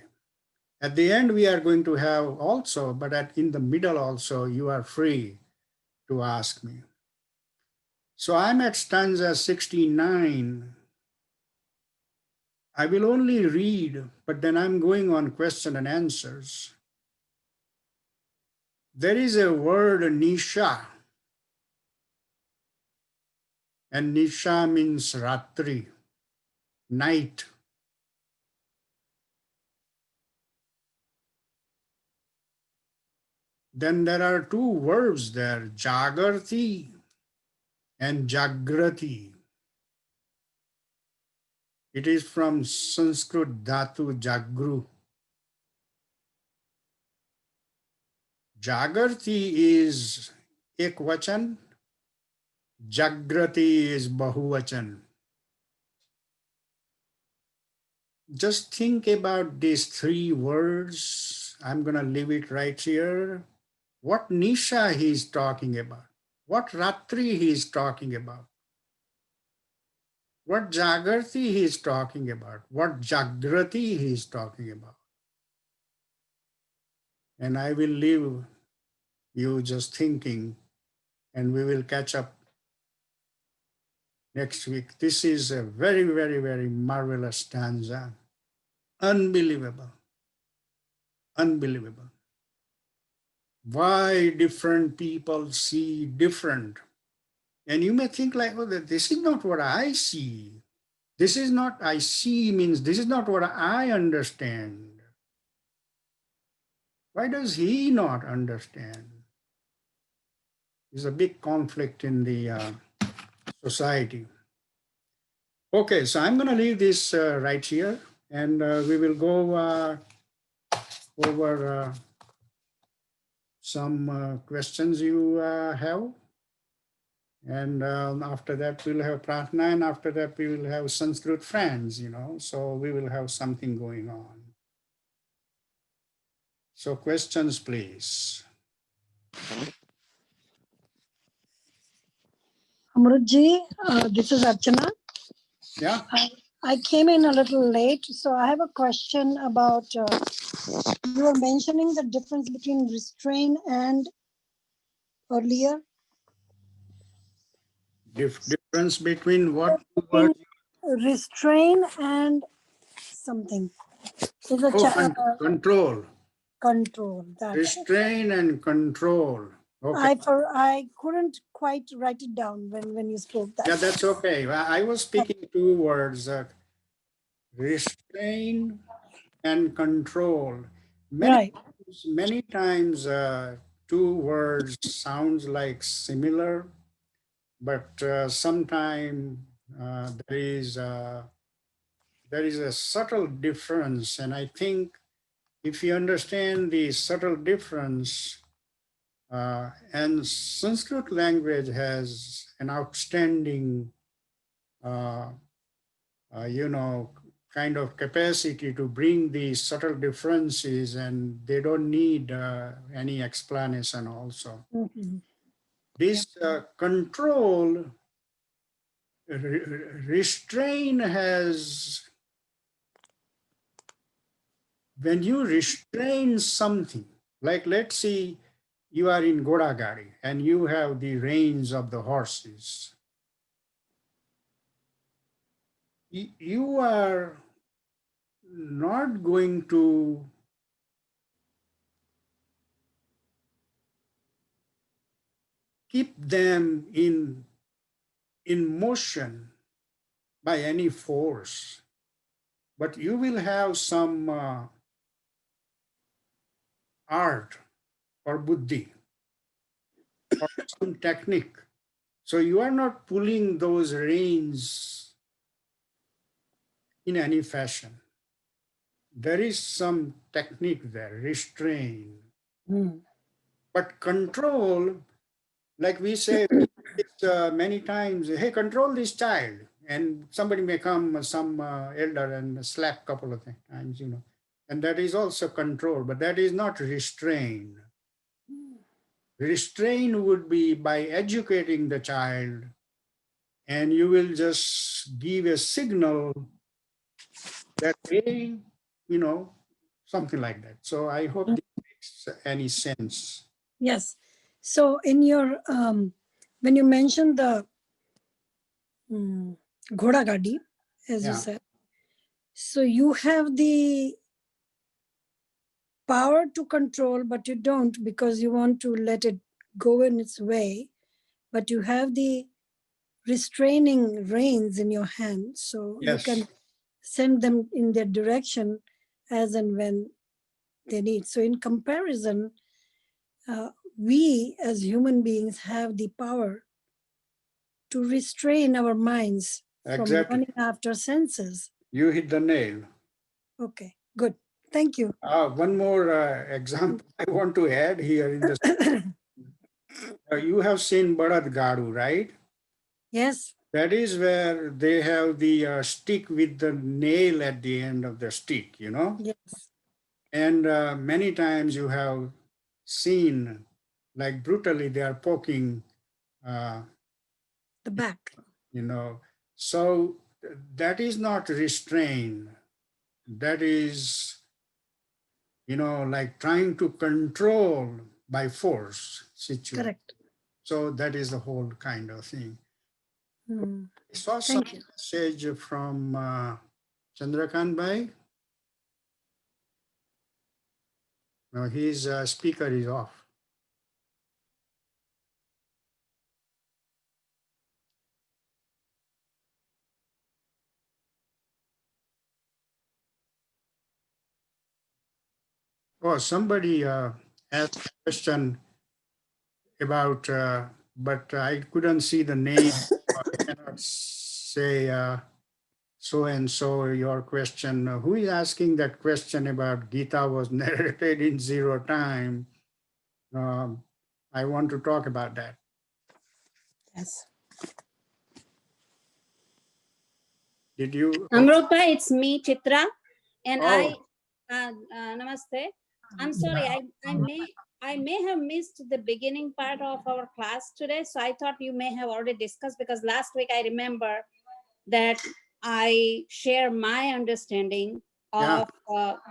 At the end, we are going to have also, but in the middle also, you are free to ask me. So I'm at stanza 69. I will only read, but then I'm going on question and answers. There is a word nisha, and nisha means ratri, night. Then there are two verbs there, jagarti and jagrati. It is from Sanskrit dhatu jagru. Jagarti is ekvachan, jagrati is bahuvachan. Just think about these three words. I'm going to leave it right here. What nisha he is talking about, what ratri he is talking about, what jagarti he is talking about, what jagrati he is talking about. And I will leave you just thinking, and we will catch up next week. This is a very, very, very marvelous stanza. Unbelievable. Unbelievable. Why different people see different. And you may think like, oh, this is not what I see. This is not, I see means this is not what I understand. Why does he not understand? There's a big conflict in the society. Okay, so I'm going to leave this right here, and we will go over some questions you have. And after that, we'll have pratna, and after that, we will have Sanskrit friends, so we will have something going on. So questions, please. Amrutji, this is Archana. Yeah, I came in a little late, so I have a question about, you were mentioning the difference between restraint and earlier. difference between what Between restrain and something. It's a control. control. That's it. Restrain and control. Okay. I couldn't quite write it down when you spoke that. Yeah, that's okay. I was speaking two words, restrain and control. Right. Many times two words sounds like similar, but sometimes there is a subtle difference. And I think if you understand the subtle difference, and Sanskrit language has an outstanding, kind of capacity to bring these subtle differences, and they don't need any explanation also. Mm-hmm. This control, restraint has, when you restrain something, like let's say you are in Godagari and you have the reins of the horses. You are not going to keep them in motion by any force, but you will have some art or buddhi or some technique. So you are not pulling those reins in any fashion. There is some technique there, restrain. Mm. But control, like we say many times, hey, control this child. And somebody may come, some elder, and slap a couple of times, And that is also control, but that is not restrain. Restrain would be by educating the child, and you will just give a signal that, hey, something like that. So I hope this makes any sense. Yes. So in your when you mentioned the Ghoda Gadi, as you Yeah. said, so you have the power to control, but you don't because you want to let it go in its way. But you have the restraining reins in your hand, so you Yes. can send them in their direction as and when they need. So in comparison, we as human beings have the power to restrain our minds from Exactly. running after senses. You hit the nail. Okay, good. Thank you. One more example I want to add here in this. You have seen Bharat Gadu, right? Yes. That is where they have the stick with the nail at the end of the stick, Yes. And many times you have seen, like brutally, they are poking, uh, The back. So that is not restraint. That is, like trying to control by force situation. Correct. So that is the whole kind of thing. I saw some Thank you. message from Chandrakant Bhai. No, his speaker is off. Oh, somebody asked a question about, but I couldn't see the name cannot say so and so your question. Who is asking that question about Gita was narrated in zero time? I want to talk about that. Yes. Did you? Amruta, it's me, Chitra, and Oh, Namaste. I'm sorry, I may have missed the beginning part of our class today, so I thought you may have already discussed, because last week I remember that I share my understanding yeah. of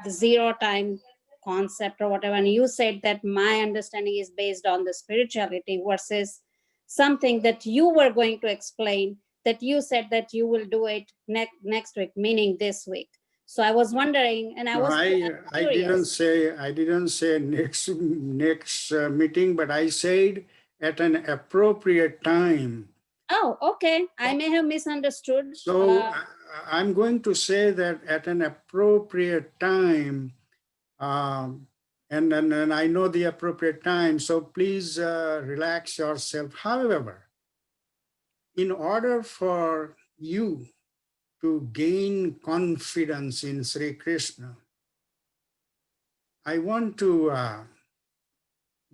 the zero time concept or whatever, and you said that my understanding is based on the spirituality versus something that you were going to explain, that you said that you will do it next week, meaning this week. So I was wondering, and I No, was I didn't curious. say next meeting, but I said at an appropriate time. Oh, okay. I may have misunderstood. So I'm going to say that at an appropriate time, and I know the appropriate time, so please relax yourself. However, in order for you to gain confidence in Sri Krishna, I want to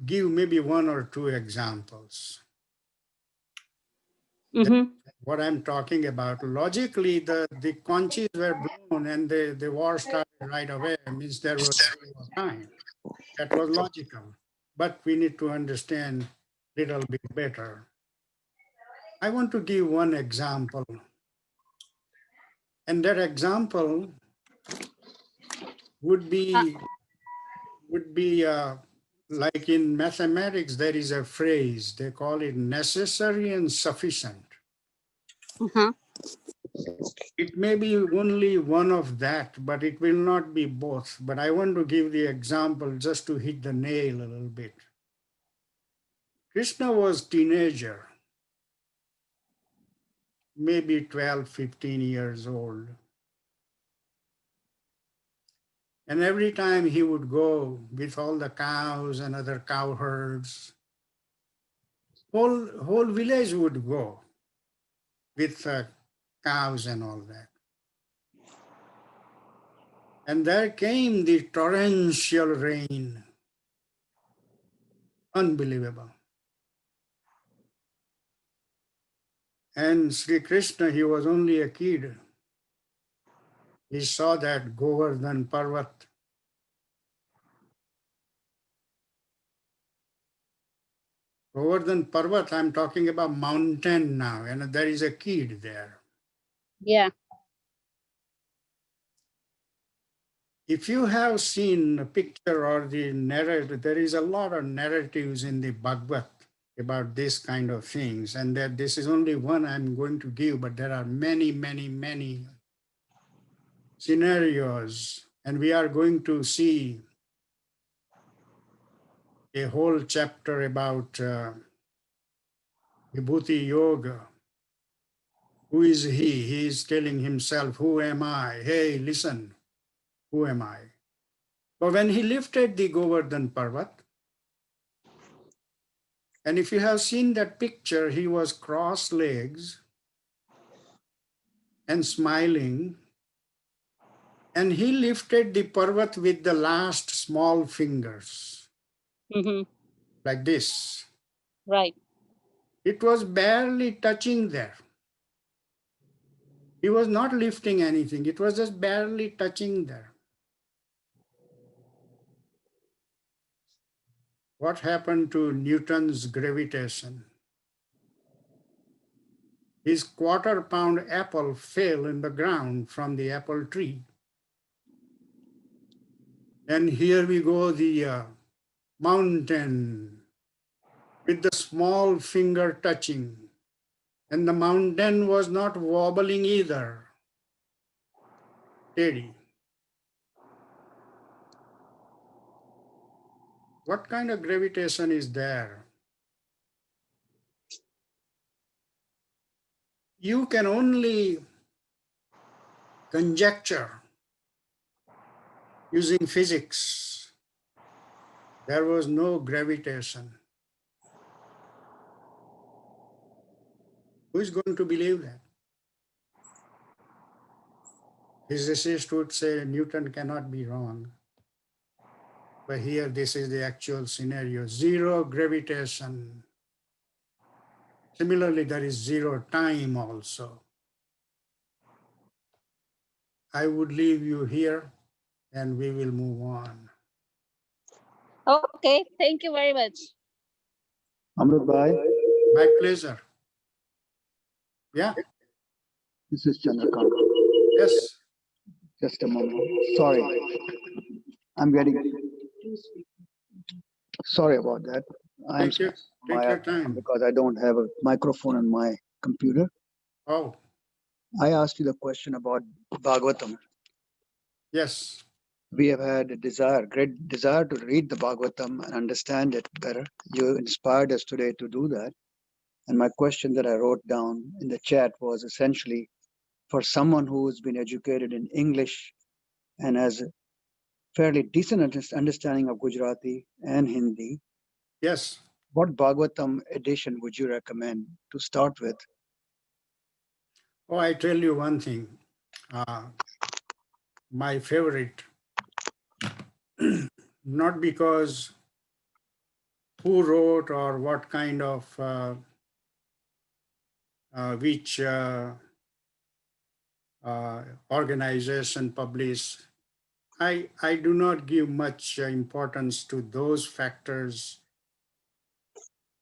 give maybe one or two examples. Mhm. What I'm talking about, logically, the conches were blown and the war started right away, means there was no time. That was logical. But we need to understand a little bit better. I want to give one example. And that example would be like in mathematics, there is a phrase, they call it necessary and sufficient. Uh-huh. It may be only one of that, but it will not be both. But I want to give the example just to hit the nail a little bit. Krishna was teenager, maybe 12, 15 years old. And every time he would go with all the cows and other cow herds, whole village would go with cows and all that. And there came the torrential rain. Unbelievable. And Sri Krishna, he was only a kid. He saw that Govardhan Parvat. Govardhan Parvat, I'm talking about mountain now, and there is a kid there. Yeah. If you have seen a picture or the narrative, there is a lot of narratives in the Bhagavad about this kind of things, and that this is only one I'm going to give, but there are many, many, many scenarios, and we are going to see a whole chapter about Vibhuti Yoga. Who is he? He is telling himself, who am I? Hey, listen, who am I? But when he lifted the Govardhan Parvat, and if you have seen that picture, he was cross legs and smiling, and he lifted the Parvat with the last small fingers, Mm-hmm. like this. Right. It was barely touching there. He was not lifting anything. It was just barely touching there. What happened to Newton's gravitation? His quarter-pound apple fell in the ground from the apple tree. And here we go, the mountain with the small finger touching. And the mountain was not wobbling either. Steady. What kind of gravitation is there? You can only conjecture using physics. There was no gravitation. Who is going to believe that? Physicists would say Newton cannot be wrong. But here, this is the actual scenario. Zero gravitation. Similarly, there is zero time also. I would leave you here and we will move on. Okay, thank you very much. Amrit Bhai, My pleasure. Yeah, this is Chandrakant. yes. Just a moment. Sorry. I'm getting sorry about that. I'm Take your time. because I don't have a microphone on my computer. Oh, I asked you the question about Bhagavatam. yes. We have had a great desire to read the Bhagavatam and understand it better. You inspired us today to do that. And my question that I wrote down in the chat was essentially for someone who's been educated in English and has a fairly decent understanding of Gujarati and Hindi, Yes. what Bhagavatam edition would you recommend to start with? Oh, I tell you one thing. My favorite, not because who wrote or what kind of, which organization published. I do not give much importance to those factors.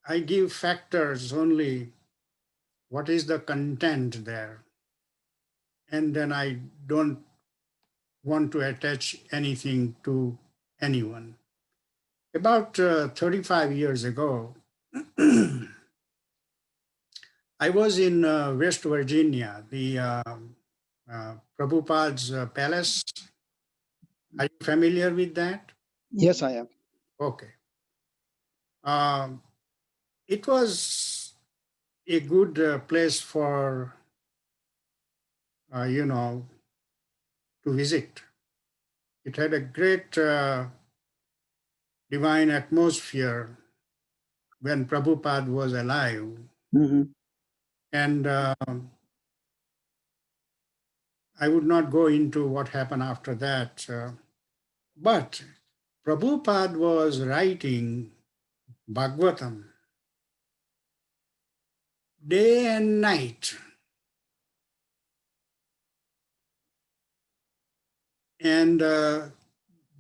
I give factors only what is the content there. And then I don't want to attach anything to anyone. About 35 years ago, I was in West Virginia, the Prabhupada's palace. Are you familiar with that? Yes, I am. Okay. It was a good place for, to visit. It had a great divine atmosphere when Prabhupada was alive. Mhm. And I would not go into what happened after that. But Prabhupada was writing Bhagavatam day and night. And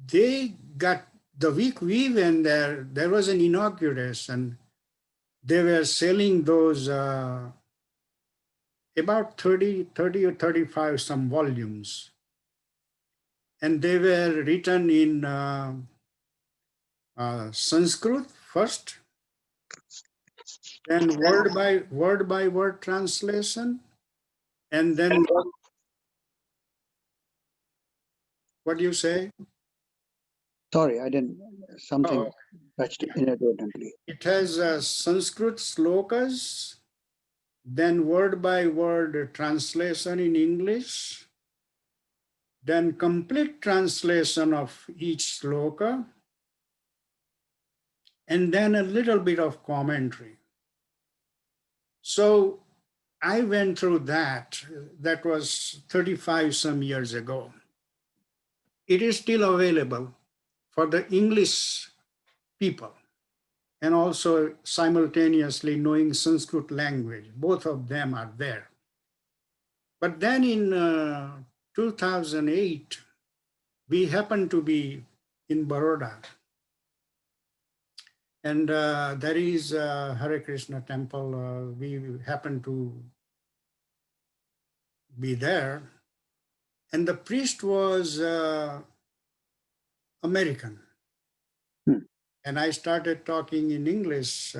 they got, the week we went there was an inauguration. They were selling those about 30 or 35 some volumes. And they were written in Sanskrit first, then word by word translation, and then what do you say? Sorry, I didn't. Something Oh, touched inadvertently. it has Sanskrit slokas, then word by word translation in English, then complete translation of each sloka, and then a little bit of commentary. So I went through that. That was 35 some years ago. It is still available for the English people and also simultaneously knowing Sanskrit language. Both of them are there. But then in 2008, we happened to be in Baroda. And there is a Hare Krishna temple. We happened to be there. And the priest was American. Hmm. And I started talking in English.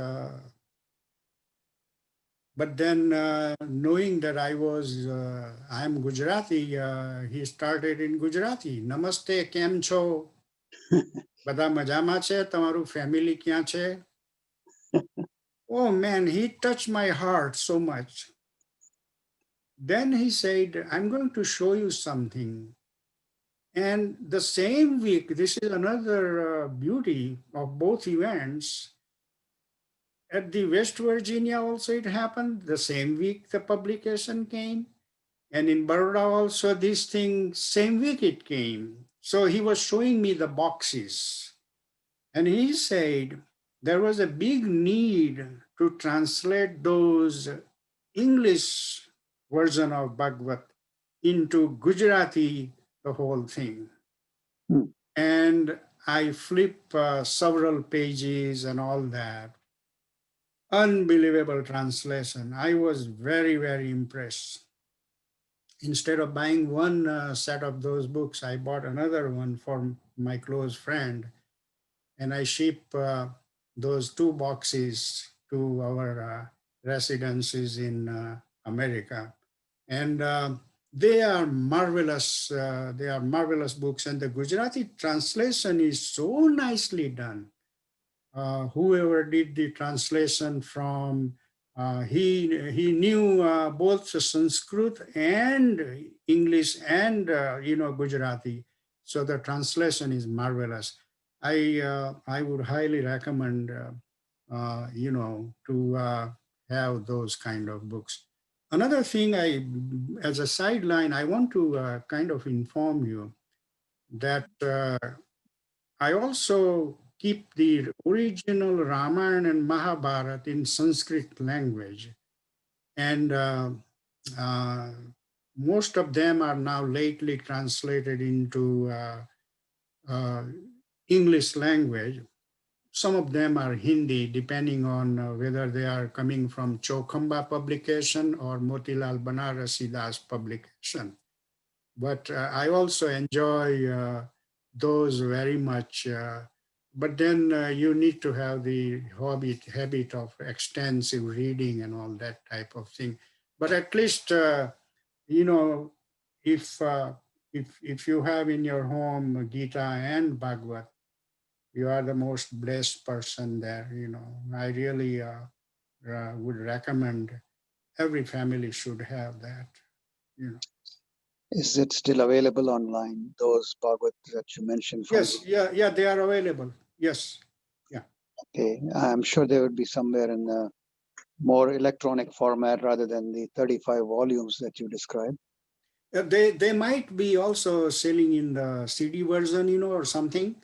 But then knowing that I am Gujarati, he started in Gujarati. Namaste, kem cho? Bada majama che? Tamaru family kya che? Oh man, he touched my heart so much. Then he said, I'm going to show you something. And the same week, this is another beauty of both events. at the West Virginia also it happened. The same week the publication came. And in Baroda also this thing, same week it came. So he was showing me the boxes. And he said there was a big need to translate those English version of Bhagavad into Gujarati, the whole thing. Hmm. And I flip several pages and all that. Unbelievable translation. I was very, very impressed. Instead of buying one set of those books, I bought another one for my close friend, and I ship those 2 boxes to our residences in America. And they are marvelous. They are marvelous books, and the Gujarati translation is so nicely done. Whoever did the translation from, he knew both Sanskrit and English and Gujarati. So the translation is marvelous. I would highly recommend to have those kind of books. Another thing, as a sideline, I want to kind of inform you that I also keep the original Ramayana and Mahabharata in Sanskrit language. And uh, most of them are now lately translated into uh, English language. Some of them are Hindi, depending on whether they are coming from Chokhamba publication or Motilal Banarasi Das publication. But I also enjoy those very much. But then you need to have the habit of extensive reading and all that type of thing. But at least you know, if if you have in your home Gita and Bhagavad, you are the most blessed person there. I really would recommend every family should have that. Is it still available online, those Bhagavad that you mentioned from? Yes, yeah, they are available. Yes. Okay, I'm sure they would be somewhere in the more electronic format rather than the 35 volumes that you described. They might be also selling in the CD version, or something,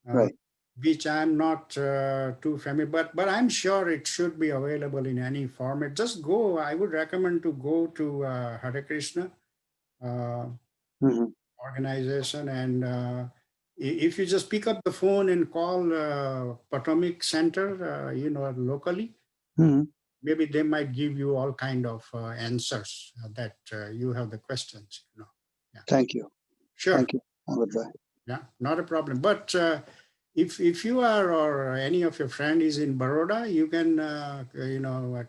Right. which I'm not too familiar, but I'm sure it should be available in any format. Just go. I would recommend to go to Hare Krishna Mhm. organization, and if you just pick up the phone and call Potomac Center, locally, Mhm. maybe they might give you all kind of answers that you have the questions. Yeah. Thank you. Sure. Thank you. Goodbye. Yeah, not a problem. But if you are or any of your friend is in Baroda, you can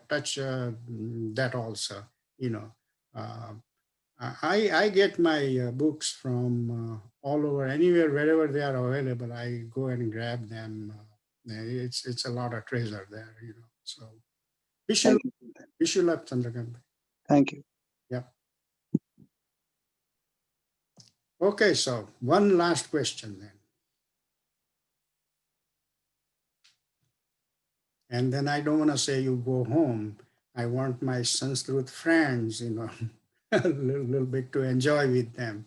touch that also. Uh, I get my books from all over, anywhere, wherever they are available. I go and grab them. It's a lot of treasure there. So Thank you. wish you luck, Chandrakant. Thank you. Yeah. Okay, so one last question then. And then I don't want to say you go home. I want my Sanskrit friends, a little bit to enjoy with them.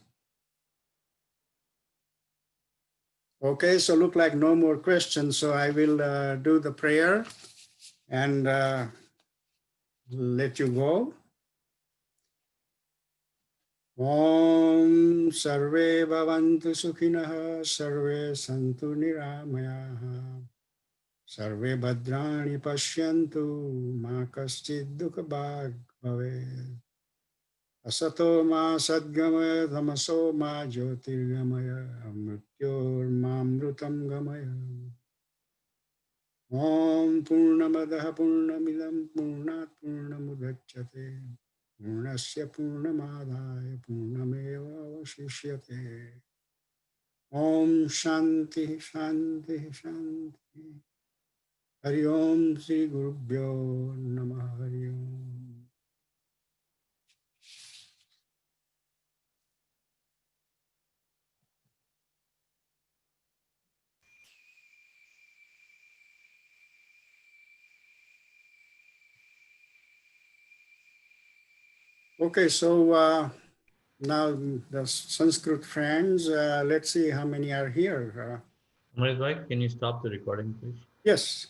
Okay, so look like no more questions. So I will do the prayer and let you go. Om Sarve Bhavantu Sukhinah Sarve Santu Niramayah Sarve Bhadrani Pashyantu Ma Kaschid Dukha Bhag Bhavet Asato ma sadgamaya tamaso ma jyotirgamaya mrityormamrutam gamaya. Om Purnamadaha Purnamidam Purnat Purnamudachyate Purnasya Purnamadaya Purnameva Vashishyate. Om Shanti Shanti Shanti. Hari Om Sri Gurubhyo Namah Hari Om. Okay, so now the Sanskrit friends, let's see how many are here. Amrit bhai, can you stop the recording, please? Yes.